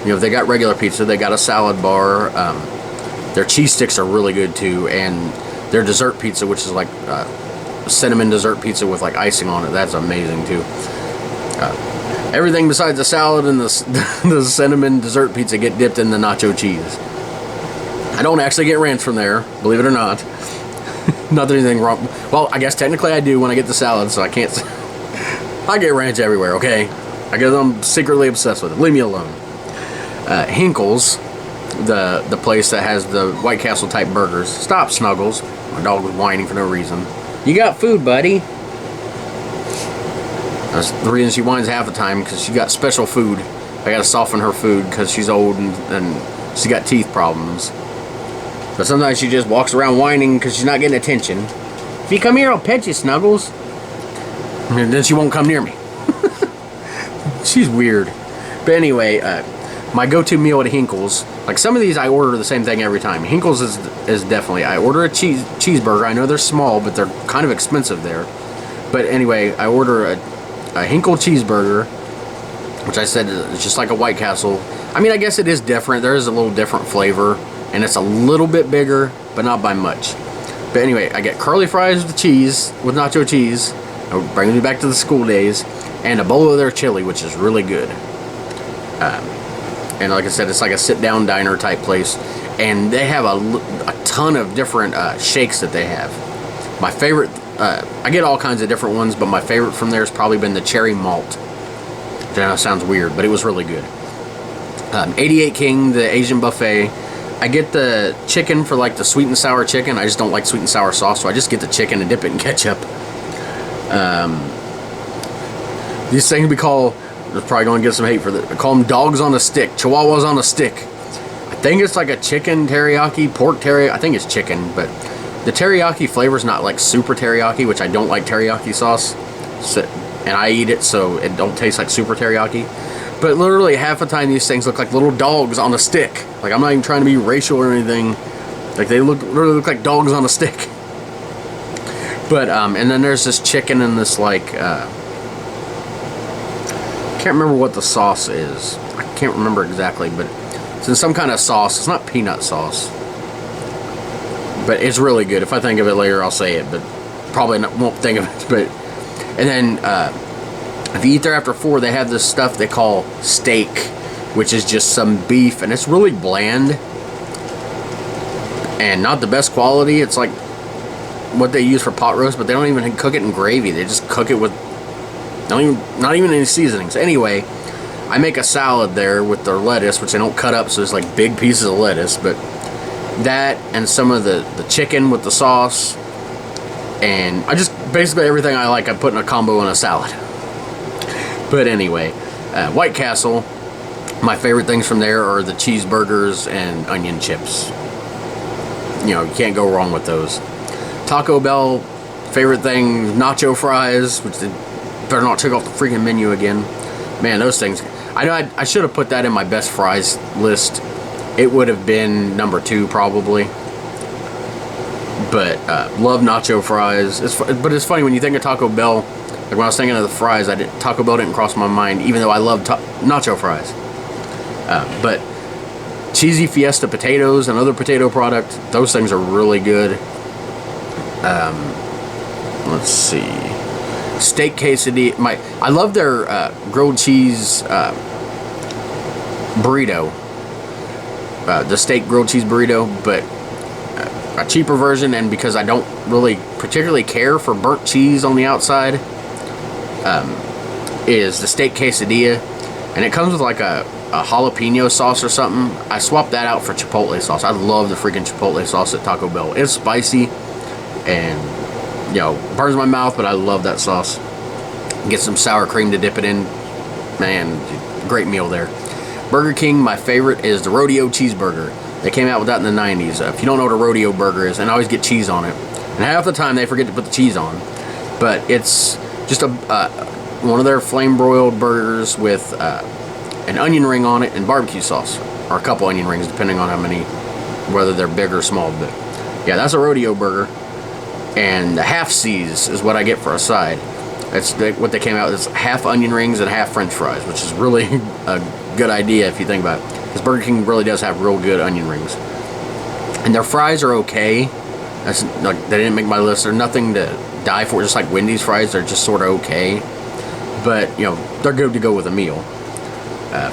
They got regular pizza. They got a salad bar. Their cheese sticks are really good too. And their dessert pizza, which is like cinnamon dessert pizza with like icing on it. That's amazing too. Everything besides the salad and the cinnamon dessert pizza get dipped in the nacho cheese. I don't actually get ranch from there, believe it or not. Not that anything wrong. Well, I guess technically I do when I get the salad, so I can't. I get ranch everywhere, okay? I guess I'm secretly obsessed with it. Leave me alone. Hinkle's, the place that has the White Castle type burgers. Stop, Snuggles. My dog was whining for no reason. You got food, buddy. That's the reason she whines half the time, because she got special food. I gotta soften her food because she's old and she got teeth problems. But sometimes she just walks around whining because she's not getting attention. If you come here, I'll pet you, Snuggles. And then she won't come near me. She's weird. But anyway, my go-to meal at Hinkle's, like some of these I order the same thing every time. Hinkle's is definitely, I order a cheeseburger. I know they're small, but they're kind of expensive there. But anyway, I order a Hinkle cheeseburger, which I said is just like a White Castle. I mean, I guess it is different. There is a little different flavor. And it's a little bit bigger, but not by much. But anyway, I get curly fries with cheese, with nacho cheese. It brings me back to the school days. And a bowl of their chili, which is really good. And like I said, it's like a sit-down diner type place. And they have a ton of different shakes that they have. My favorite, I get all kinds of different ones, but my favorite from there has probably been the cherry malt. Which I know sounds weird, but it was really good. 88 King, the Asian buffet. I get the chicken for like the sweet and sour chicken. I just don't like sweet and sour sauce, so I just get the chicken and dip it in ketchup. These things we call, there's probably going to get some hate for this. I call them dogs on a stick, chihuahuas on a stick. I think it's like a chicken teriyaki, pork teriyaki. I think it's chicken, but the teriyaki flavor is not like super teriyaki, which I don't like teriyaki sauce. So, and I eat it, so it don't taste like super teriyaki. But literally half the time these things look like little dogs on a stick. Like, I'm not even trying to be racial or anything. Like, they literally look like dogs on a stick. But and then there's this chicken and this like can't remember what the sauce is. I can't remember exactly, but it's in some kind of sauce. It's not peanut sauce, but it's really good. If I think of it later, I'll say it, but probably won't think of it. But and then if you eat there after 4, they have this stuff they call steak, which is just some beef, and it's really bland and not the best quality. It's like what they use for pot roast, but they don't even cook it in gravy. They just cook it with not even any seasonings. Anyway, I make a salad there with their lettuce, which they don't cut up, so it's like big pieces of lettuce. But that and some of the chicken with the sauce, and I just basically everything I like I put in a combo in a salad. But anyway, White Castle, my favorite things from there are the cheeseburgers and onion chips. You can't go wrong with those. Taco Bell, favorite thing, nacho fries, which they better not take off the freaking menu again. Man, those things. I know I should have put that in my best fries list. It would have been number 2 probably. But love nacho fries. But it's funny when you think of Taco Bell. Like when I was thinking of the fries, Taco Bell didn't cross my mind, even though I love nacho fries. But cheesy Fiesta potatoes and other potato products, those things are really good. Let's see, steak quesadilla. I love their grilled cheese burrito, the steak grilled cheese burrito, but a cheaper version. And because I don't really particularly care for burnt cheese on the outside, is the steak quesadilla, and it comes with like a jalapeno sauce or something. I swapped that out for chipotle sauce. I love the freaking chipotle sauce at Taco Bell. It's spicy and burns my mouth, but I love that sauce. Get some sour cream to dip it in. Man, great meal there. Burger King, my favorite is the Rodeo cheeseburger. They came out with that in the 90s. If you don't know what a rodeo burger is, and I always get cheese on it. And half the time they forget to put the cheese on. But it's just one of their flame broiled burgers with an onion ring on it and barbecue sauce, or a couple onion rings depending on how many, whether they're big or small. But yeah, that's a rodeo burger. And the half C's is what I get for a side. That's what they came out with, is half onion rings and half French fries, which is really a good idea if you think about it, because Burger King really does have real good onion rings. And their fries are okay. That's like, they didn't make my list. They're nothing to die for, just like Wendy's fries. They're just sort of okay, but you know, they're good to go with a meal.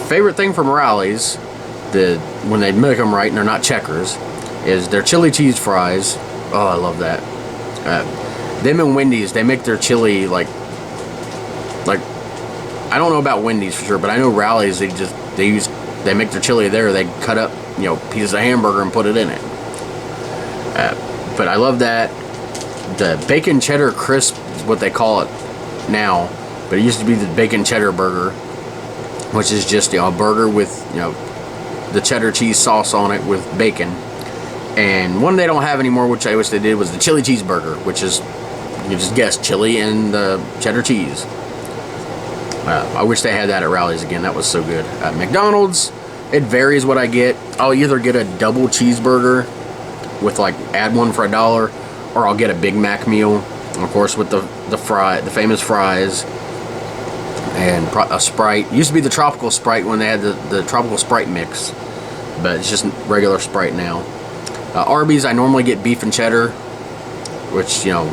Favorite thing from Rally's, when they make them right and they're not checkers, is their chili cheese fries. Oh, I love that. Them and Wendy's, they make their chili like I don't know about Wendy's for sure, but I know Rally's, they make their chili there. They cut up, you know, pieces of hamburger and put it in it. But I love that. The bacon cheddar crisp is what they call it now, but it used to be the bacon cheddar burger, which is just, you know, a burger with, you know, the cheddar cheese sauce on it with bacon. And one they don't have anymore, which I wish they did, was the chili cheeseburger, which is, you just guess, chili and cheddar cheese. I wish they had that at Rally's again. That was so good. McDonald's, it varies what I get. I'll either get a double cheeseburger with like add one for $1, or I'll get a Big Mac meal, of course, with the famous fries and a Sprite. It used to be the tropical Sprite when they had the tropical Sprite mix, but it's just regular Sprite now. Arby's, I normally get beef and cheddar, which, you know,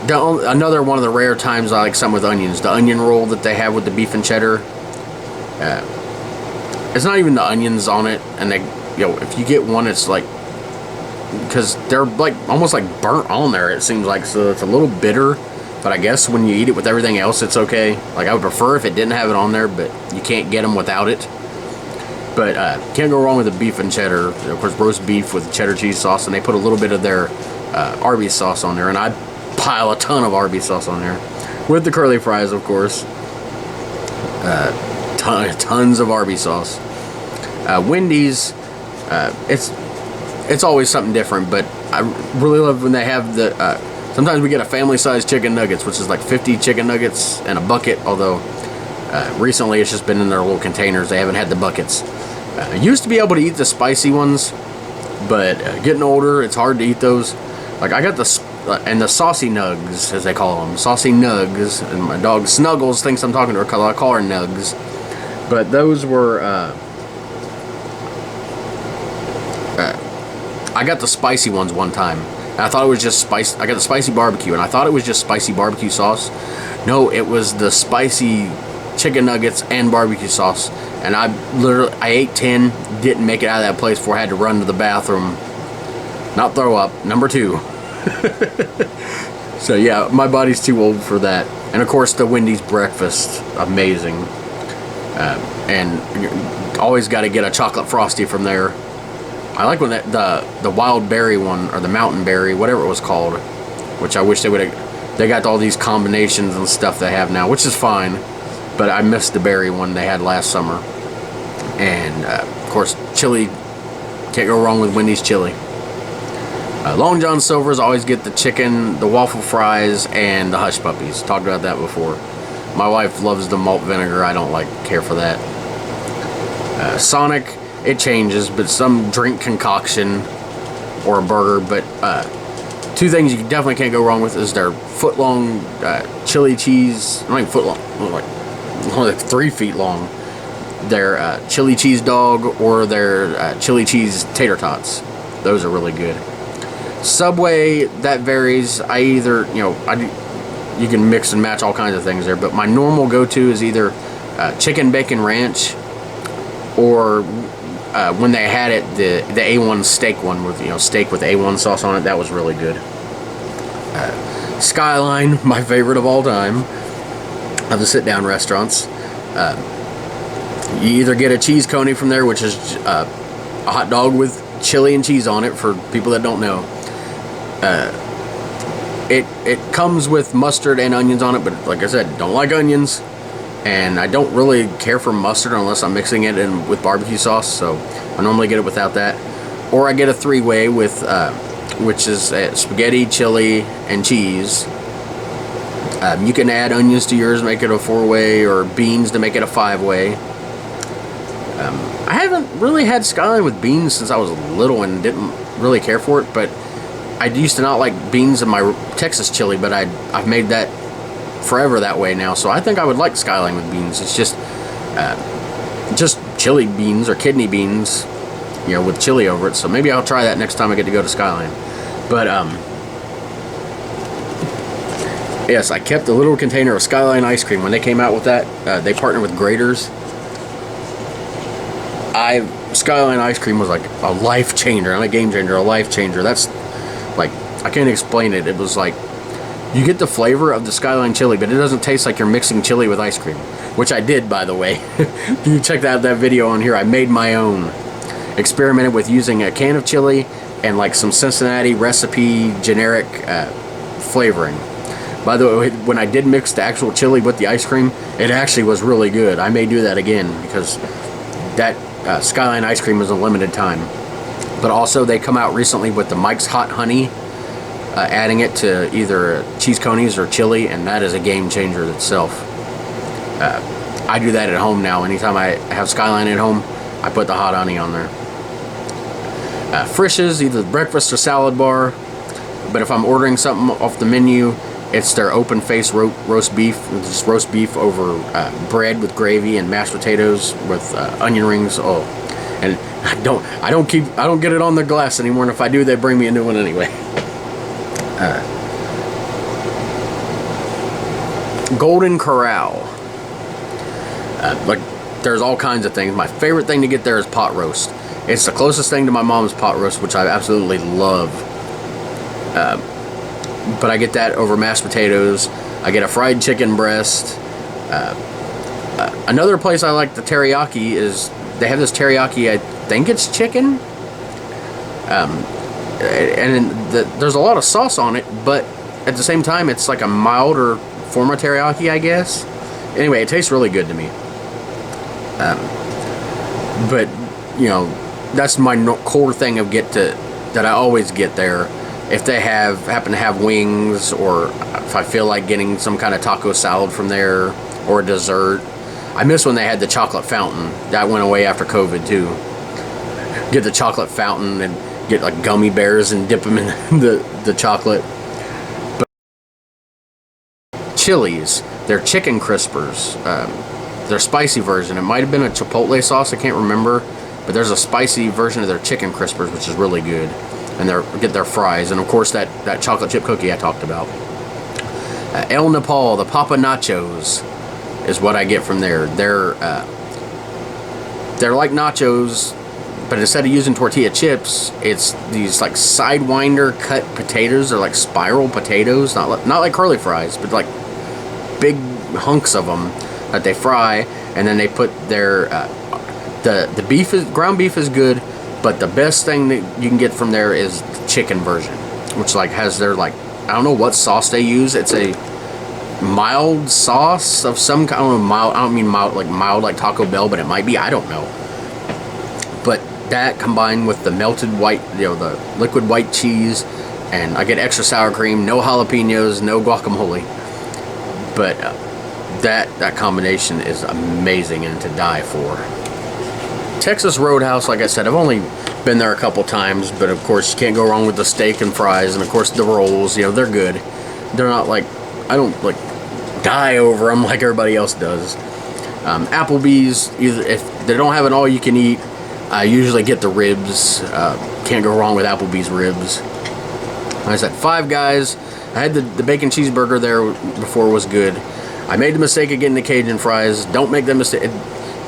another one of the rare times I like something with onions. The onion roll that they have with the beef and cheddar, it's not even the onions on it, and they, you know, if you get one, it's like, because they're like almost like burnt on there, it seems like, so it's a little bitter. But I guess when you eat it with everything else, it's okay. Like, I would prefer if it didn't have it on there, but you can't get them without it. But can't go wrong with the beef and cheddar. Of course, roast beef with cheddar cheese sauce, and they put a little bit of their Arby's sauce on there, and I pile a ton of Arby's sauce on there with the curly fries, of course. Tons of Arby's sauce. Wendy's, it's always something different, but I really love when they have the. Sometimes we get a family-sized chicken nuggets, which is like 50 chicken nuggets and a bucket. Although recently it's just been in their little containers. They haven't had the buckets. I used to be able to eat the spicy ones, but getting older, it's hard to eat those. Like, I got and the saucy nugs, as they call them, saucy nugs. And my dog Snuggles thinks I'm talking to her because I call her Nugs. But those were. I got the spicy ones one time. And I thought it was just spicy. I got the spicy barbecue, and I thought it was just spicy barbecue sauce. No, it was the spicy chicken nuggets and barbecue sauce. And I ate 10, didn't make it out of that place before I had to run to the bathroom. Not throw up, number 2. So yeah, my body's too old for that. And of course, the Wendy's breakfast, amazing. And always got to get a chocolate frosty from there. I like when the wild berry one, or the mountain berry, whatever it was called, which I wish they would have. They got all these combinations and stuff they have now, which is fine, but I missed the berry one they had last summer. And of course, chili, can't go wrong with Wendy's chili. Long John Silver's, always get the chicken, the waffle fries, and the hush puppies. Talked about that before. My wife loves the malt vinegar. I don't care for that. Sonic, it changes, but some drink concoction or a burger. But 2 things you definitely can't go wrong with is their foot-long chili cheese. Not even foot-long, like only 3 feet long. Their chili cheese dog or their chili cheese tater tots. Those are really good. Subway, that varies. I either, you can mix and match all kinds of things there, but my normal go-to is either chicken bacon ranch, or when they had it, the A1 steak one with, steak with A1 sauce on it. That was really good. Skyline, my favorite of all time of the sit-down restaurants. You either get a cheese coney from there, which is a hot dog with chili and cheese on it for people that don't know. It comes with mustard and onions on it, but like I said, don't like onions, and I don't really care for mustard unless I'm mixing it in with barbecue sauce, so I normally get it without that. Or I get a 3-way with which is spaghetti, chili, and cheese. You can add onions to yours, make it a 4-way, or beans to make it a 5-way. I haven't really had Skyline with beans since I was little and didn't really care for it, but I used to not like beans in my Texas chili, but I've made that forever that way now, so I think I would like Skyline with beans. It's just chili beans or kidney beans, you know, with chili over it, so maybe I'll try that next time I get to go to Skyline. But yes, I kept a little container of Skyline ice cream. When they came out with that, they partnered with Graders. Skyline ice cream was like a life changer, not a game changer, a life changer. That's like, I can't explain it. It was like, you get the flavor of the Skyline chili, but it doesn't taste like you're mixing chili with ice cream, which I did, by the way. If you check out that video on here, I made my own. Experimented with using a can of chili and like some Cincinnati recipe generic flavoring. By the way, when I did mix the actual chili with the ice cream, it actually was really good. I may do that again because that Skyline ice cream is a limited time. But also they come out recently with the Mike's Hot Honey, adding it to either cheese conies or chili, and that is a game changer itself. I do that at home now. Anytime I have Skyline at home, I put the hot honey on there. Frisch's, either breakfast or salad bar, but if I'm ordering something off the menu, it's their open face roast beef. Just roast beef over bread with gravy and mashed potatoes with onion rings. Oh, and I don't get it on the glass anymore. And if I do, they bring me a new one anyway. Golden Corral. Like, there's all kinds of things. My favorite thing to get there is pot roast. It's the closest thing to my mom's pot roast, which I absolutely love. But I get that over mashed potatoes. I get a fried chicken breast. Another place I like the teriyaki is, they have this teriyaki, I think it's chicken. And there's a lot of sauce on it, but at the same time, it's like a milder form of teriyaki, I guess. Anyway, it tastes really good to me. But, you know, that's my core thing of that I always get there. If they happen to have wings, or if I feel like getting some kind of taco salad from there, or a dessert. I miss when they had the chocolate fountain. That went away after COVID too. Get the chocolate fountain and get like gummy bears and dip them in the chocolate. But Chili's, their chicken crispers, their spicy version. It might have been a chipotle sauce, I can't remember, but there's a spicy version of their chicken crispers, which is really good. And get their fries, and of course that chocolate chip cookie I talked about. El Nepal, the Papa Nachos, is what I get from there. They're like nachos, but instead of using tortilla chips, it's these like sidewinder cut potatoes. They're like spiral potatoes, not like curly fries, but like big hunks of them that they fry, and then they put their the beef ground beef is good. But the best thing that you can get from there is the chicken version, which like has their like, I don't know what sauce they use. It's a mild sauce of some kind. I don't know, mild. I don't mean mild like Taco Bell, but it might be. I don't know. But that combined with the melted white, you know, the liquid white cheese, and I get extra sour cream, no jalapenos, no guacamole. But that combination is amazing and to die for. Texas Roadhouse, like I said, I've only been there a couple times, but of course you can't go wrong with the steak and fries, and of course the rolls, you know, they're good. They're not like, I don't like die over them like everybody else does. Applebee's, either if they don't have an all-you-can-eat, I usually get the ribs. Can't go wrong with Applebee's ribs. Like I said, Five Guys, I had the bacon cheeseburger there before, was good. I made the mistake of getting the Cajun fries. Don't make that mistake.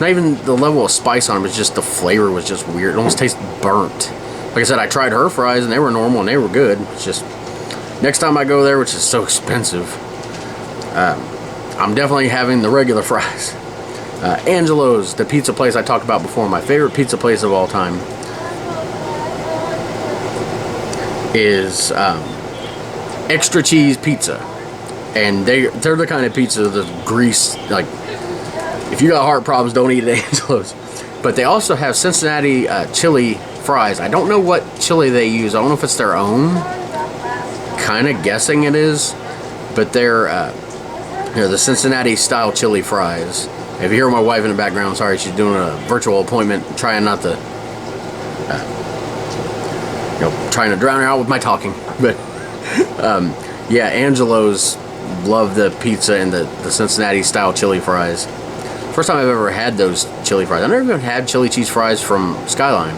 Not even the level of spice on them, it's just the flavor was just weird. It almost tastes burnt. Like I said, I tried her fries and they were normal and they were good. It's just, next time I go there, which is so expensive, I'm definitely having the regular fries. Angelo's, the pizza place I talked about before, my favorite pizza place of all time, is extra cheese pizza. And they're the kind of pizza that's grease, like, if you got heart problems, don't eat at Angelo's. But they also have Cincinnati chili fries. I don't know what chili they use. I don't know if it's their own. Kind of guessing it is, but they're the Cincinnati style chili fries. If you hear my wife in the background, sorry, she's doing a virtual appointment, trying not to, trying to drown her out with my talking. But yeah, Angelo's love the pizza and the Cincinnati style chili fries. First time I've ever had those chili fries. I've never even had chili cheese fries from Skyline.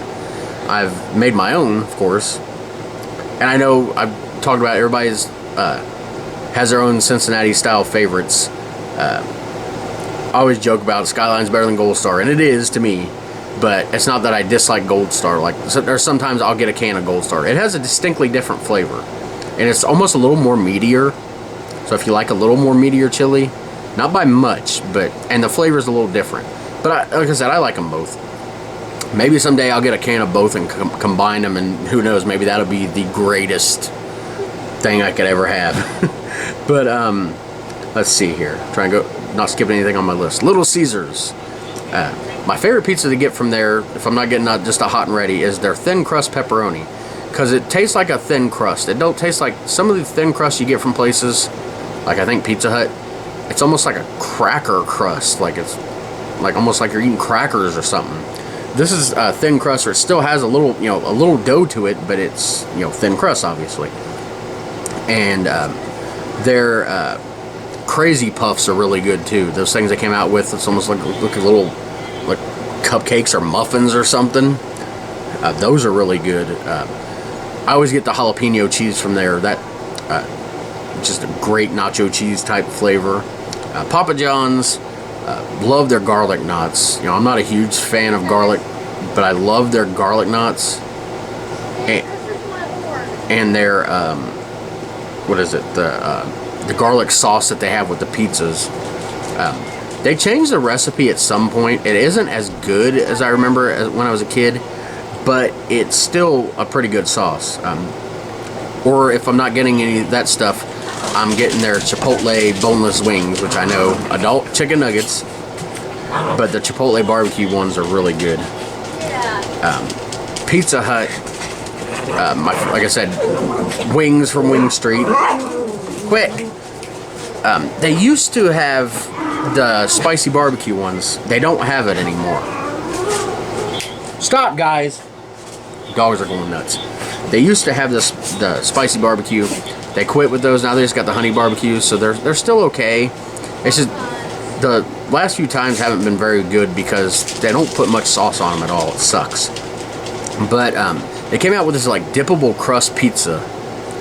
I've made my own, of course, and I know I've talked about everybody's has their own Cincinnati style favorites. I always joke about Skyline's better than Gold Star, and it is to me, but it's not that I dislike Gold Star. Like, there's sometimes I'll get a can of Gold Star. It has a distinctly different flavor, and it's almost a little more meatier. So if you like a little more meatier chili, not by much, and the flavor is a little different. But like I said, I like them both. Maybe someday I'll get a can of both and combine them, and who knows, maybe that'll be the greatest thing I could ever have. But let's see here. Try and go, not skip anything on my list. Little Caesars. My favorite pizza to get from there, if I'm not getting just a hot and ready, is their thin crust pepperoni, because it tastes like a thin crust. It don't taste like some of the thin crust you get from places like, I think, Pizza Hut. It's almost like a cracker crust, like it's like almost like you're eating crackers or something. This is a thin crust, or it still has a little dough to it, but it's thin crust, obviously. And their crazy puffs are really good too. Those things they came out with, it's almost like a little like cupcakes or muffins or something. Those are really good. I always get the jalapeno cheese from there. That just a great nacho cheese type flavor. Papa John's, love their garlic knots. I'm not a huge fan of garlic, but I love their garlic knots. And their what is it? The garlic sauce that they have with the pizzas. They changed the recipe at some point. It isn't as good as I remember when I was a kid, but it's still a pretty good sauce. Or if I'm not getting any of that stuff, I'm getting their Chipotle boneless wings, which I know adult chicken nuggets, but the Chipotle barbecue ones are really good. Pizza Hut, like I said, wings from Wing Street. Quick. They used to have the spicy barbecue ones. They don't have it anymore. Stop, guys. Dogs are going nuts. They used to have the spicy barbecue. They quit with those. Now they just got the honey barbecue, so they're still okay. It's just the last few times haven't been very good because they don't put much sauce on them at all. It sucks. But they came out with this like dippable crust pizza,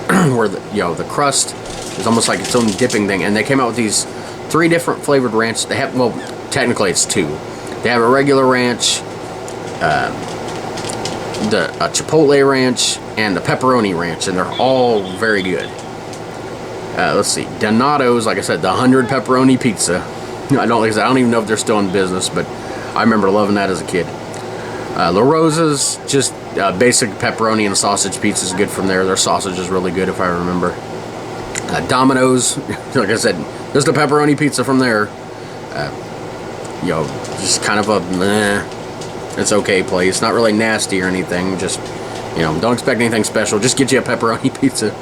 where the crust is almost like its own dipping thing, and they came out with these 3 different flavored ranch. They have, well, technically it's 2. They have a regular ranch, a Chipotle ranch, and the pepperoni ranch, and they're all very good. Let's see, Donato's, like I said, the 100 pepperoni pizza. I don't even know if they're still in business, but I remember loving that as a kid. La Rosa's, just basic pepperoni and sausage pizza is good from there. Their sausage is really good, if I remember. Domino's, like I said, there's the pepperoni pizza from there. Just kind of a it's okay place. Not really nasty or anything. Just don't expect anything special. Just get you a pepperoni pizza.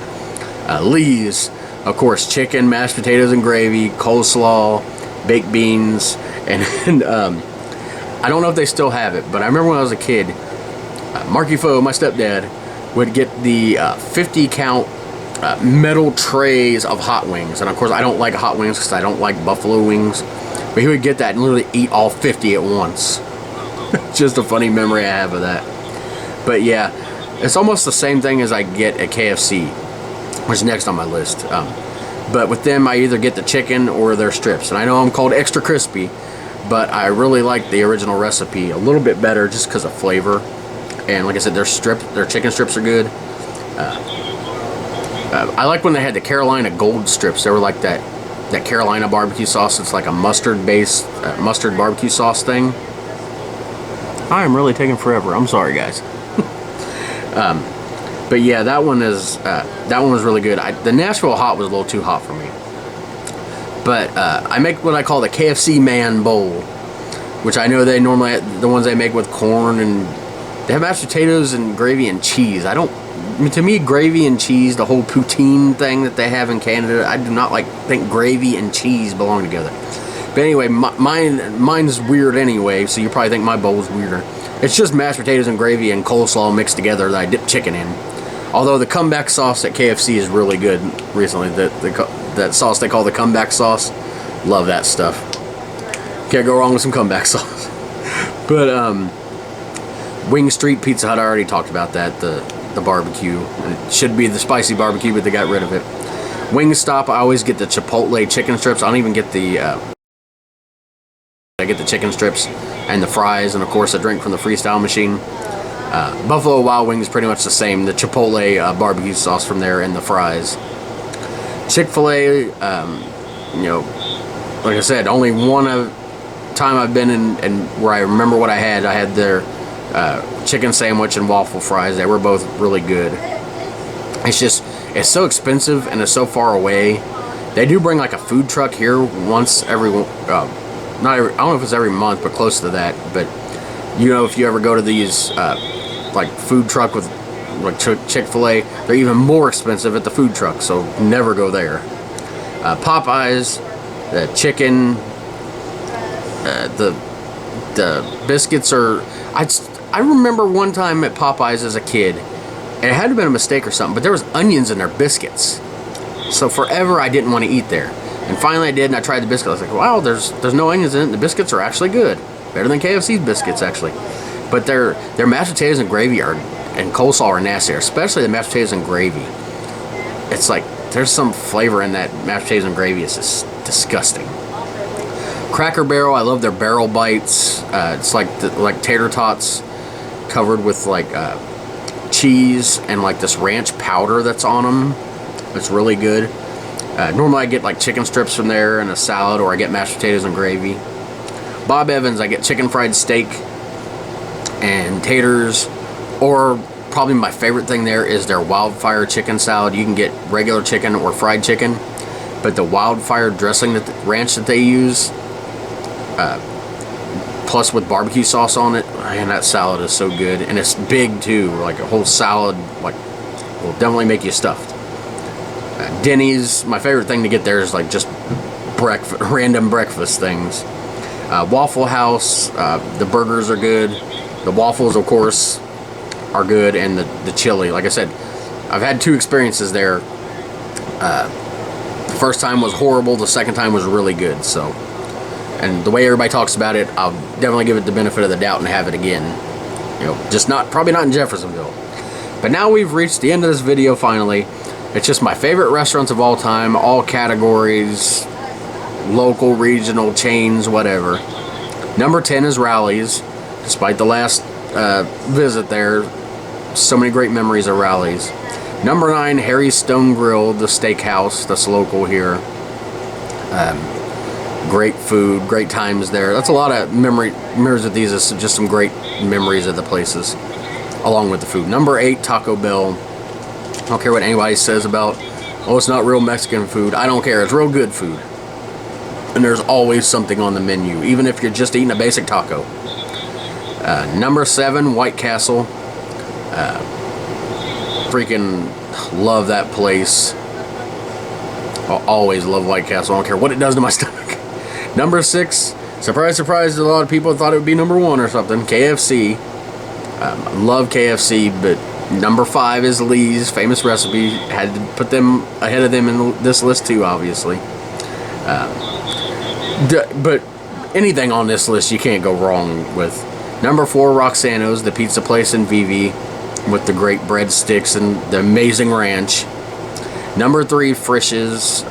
Lee's, of course, chicken, mashed potatoes and gravy, coleslaw, baked beans, and I don't know if they still have it, but I remember when I was a kid, Marky Foe, my stepdad, would get the 50 count metal trays of hot wings. And of course I don't like hot wings because I don't like buffalo wings, but he would get that and literally eat all 50 at once. Just a funny memory I have of that. But yeah, it's almost the same thing as I get at KFC, which is next on my list. But with them, I either get the chicken or their strips. And I know I'm called extra crispy, but I really like the original recipe a little bit better just because of flavor. And like I said, their chicken strips are good. I like when they had the Carolina Gold strips. They were like that Carolina barbecue sauce. It's like a mustard-based mustard barbecue sauce thing. I am really taking forever. I'm sorry, guys. But yeah, that one was really good. The Nashville hot was a little too hot for me. But I make what I call the KFC Man Bowl, which I know they normally, the ones they make with corn and They have mashed potatoes and gravy and cheese. I don't. I mean, to me, gravy and cheese, the whole poutine thing that they have in Canada, I do not think gravy and cheese belong together. But anyway, mine's weird anyway, so you probably think my bowl's weirder. It's just mashed potatoes and gravy and coleslaw mixed together that I dip chicken in. Although the comeback sauce at KFC is really good recently. That sauce they call the comeback sauce. Love that stuff. Can't go wrong with some comeback sauce. But Wing Street Pizza Hut, I already talked about that. The barbecue. It should be the spicy barbecue, but they got rid of it. Wingstop, I always get the Chipotle chicken strips. I don't even get the... I get the chicken strips and the fries, and of course a drink from the Freestyle machine. Buffalo Wild Wings pretty much the same. The Chipotle barbecue sauce from there and the fries. Chick-fil-A, you know, like I said, only one time I've been in and where I remember what I had their chicken sandwich and waffle fries. They were both really good. It's so expensive and it's so far away. They do bring like a food truck here once every I don't know if it's every month, but close to that. But you know, if you ever go to these like food truck with like Chick-fil-A, they're even more expensive at the food truck, so never go there. Popeyes, the chicken, the biscuits are. I remember one time at Popeyes as a kid, and it had to have been a mistake or something, but there was onions in their biscuits. So forever I didn't want to eat there. And finally I did, and I tried the biscuit. I was like, wow, there's no onions in it. The biscuits are actually good. Better than KFC's biscuits, actually. But their mashed potatoes and gravy and coleslaw are nasty, especially the mashed potatoes and gravy. It's like, there's some flavor in that mashed potatoes and gravy. It's just disgusting. Cracker Barrel, I love their barrel bites. It's like tater tots covered with like cheese and like this ranch powder that's on them. It's really good. Normally I get like chicken strips from there and a salad, or I get mashed potatoes and gravy. Bob Evans, I get chicken fried steak and taters, or probably my favorite thing there is their wildfire chicken salad. You can get regular chicken or fried chicken, but the wildfire dressing, ranch that they use, plus with barbecue sauce on it, man, that salad is so good. And it's big too, like a whole salad, like, will definitely make you stuffed. Denny's, my favorite thing to get there is like just random breakfast things. Waffle House, the burgers are good. The waffles, of course, are good, and the chili. Like I said, I've had 2 experiences there. The first time was horrible. The second time was really good. So, and the way everybody talks about it, I'll definitely give it the benefit of the doubt and have it again. You know, just probably not in Jeffersonville. But now we've reached the end of this video finally. It's just my favorite restaurants of all time, all categories, local, regional, chains, whatever. Number 10 is Rally's. Despite the last visit there, so many great memories of Rally's. Number 9, Harry's Stone Grill, the steakhouse that's local here. Great food, great times there. That's a lot of memories of these. It's just some great memories of the places, along with the food. Number 8, Taco Bell. I don't care what anybody says about, oh, it's not real Mexican food. I don't care. It's real good food. And there's always something on the menu, even if you're just eating a basic taco. Number 7, White Castle. Freaking love that place. I'll always love White Castle. I don't care what it does to my stomach. Number 6, surprise, surprise, a lot of people thought it would be number 1 or something, KFC. Love KFC, but number 5 is Lee's famous recipe. Had to put them ahead of them in this list too, obviously. But anything on this list you can't go wrong with. Number 4, Roxano's, the pizza place in Vivi, with the great breadsticks and the amazing ranch. Number 3, Frisch's.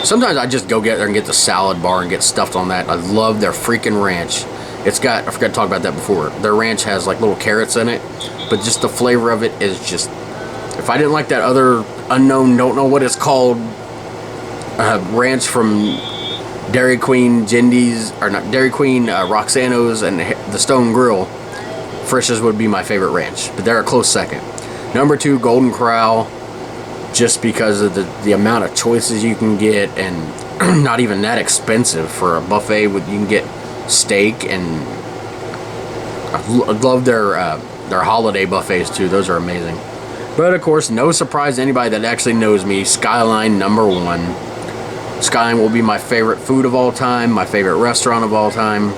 Sometimes I just go get there and get the salad bar and get stuffed on that. I love their freaking ranch. It's got, I forgot to talk about that before, their ranch has like little carrots in it, but just the flavor of it is just, if I didn't like that other unknown, don't know what it's called, ranch from Dairy Queen, Jindy's, or not Dairy Queen, Roxano's, and the Stone Grill, Frisch's would be my favorite ranch, but they're a close second. Number 2, Golden Corral, just because of the amount of choices you can get, and not even that expensive for a buffet. You can get steak and I love their holiday buffets too. Those are amazing. But of course, no surprise to anybody that actually knows me, Skyline #1. Skyline will be my favorite food of all time, my favorite restaurant of all time.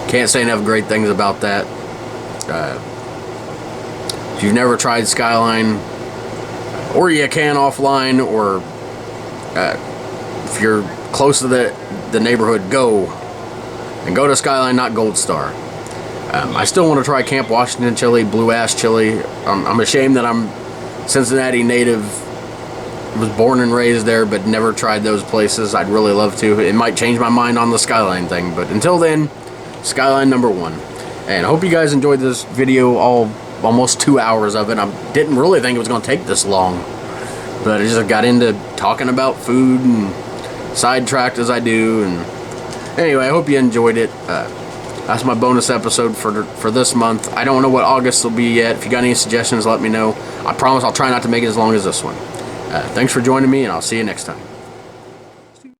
Can't say enough great things about that. If you've never tried Skyline, or you can offline, or if you're close to the neighborhood, go to Skyline, not Gold Star. I still want to try Camp Washington chili, Blue Ash chili. I'm ashamed that I'm Cincinnati native, was born and raised there, but never tried those places. I'd really love to. It might change my mind on the Skyline thing, but until then, Skyline #1. And I hope you guys enjoyed this video, almost 2 hours of it. I didn't really think it was going to take this long, but I just got into talking about food and sidetracked as I do. And anyway, I hope you enjoyed it. That's my bonus episode for this month. I don't know what August will be yet. If you got any suggestions, let me know. I promise I'll try not to make it as long as this one. Thanks for joining me, and I'll see you next time.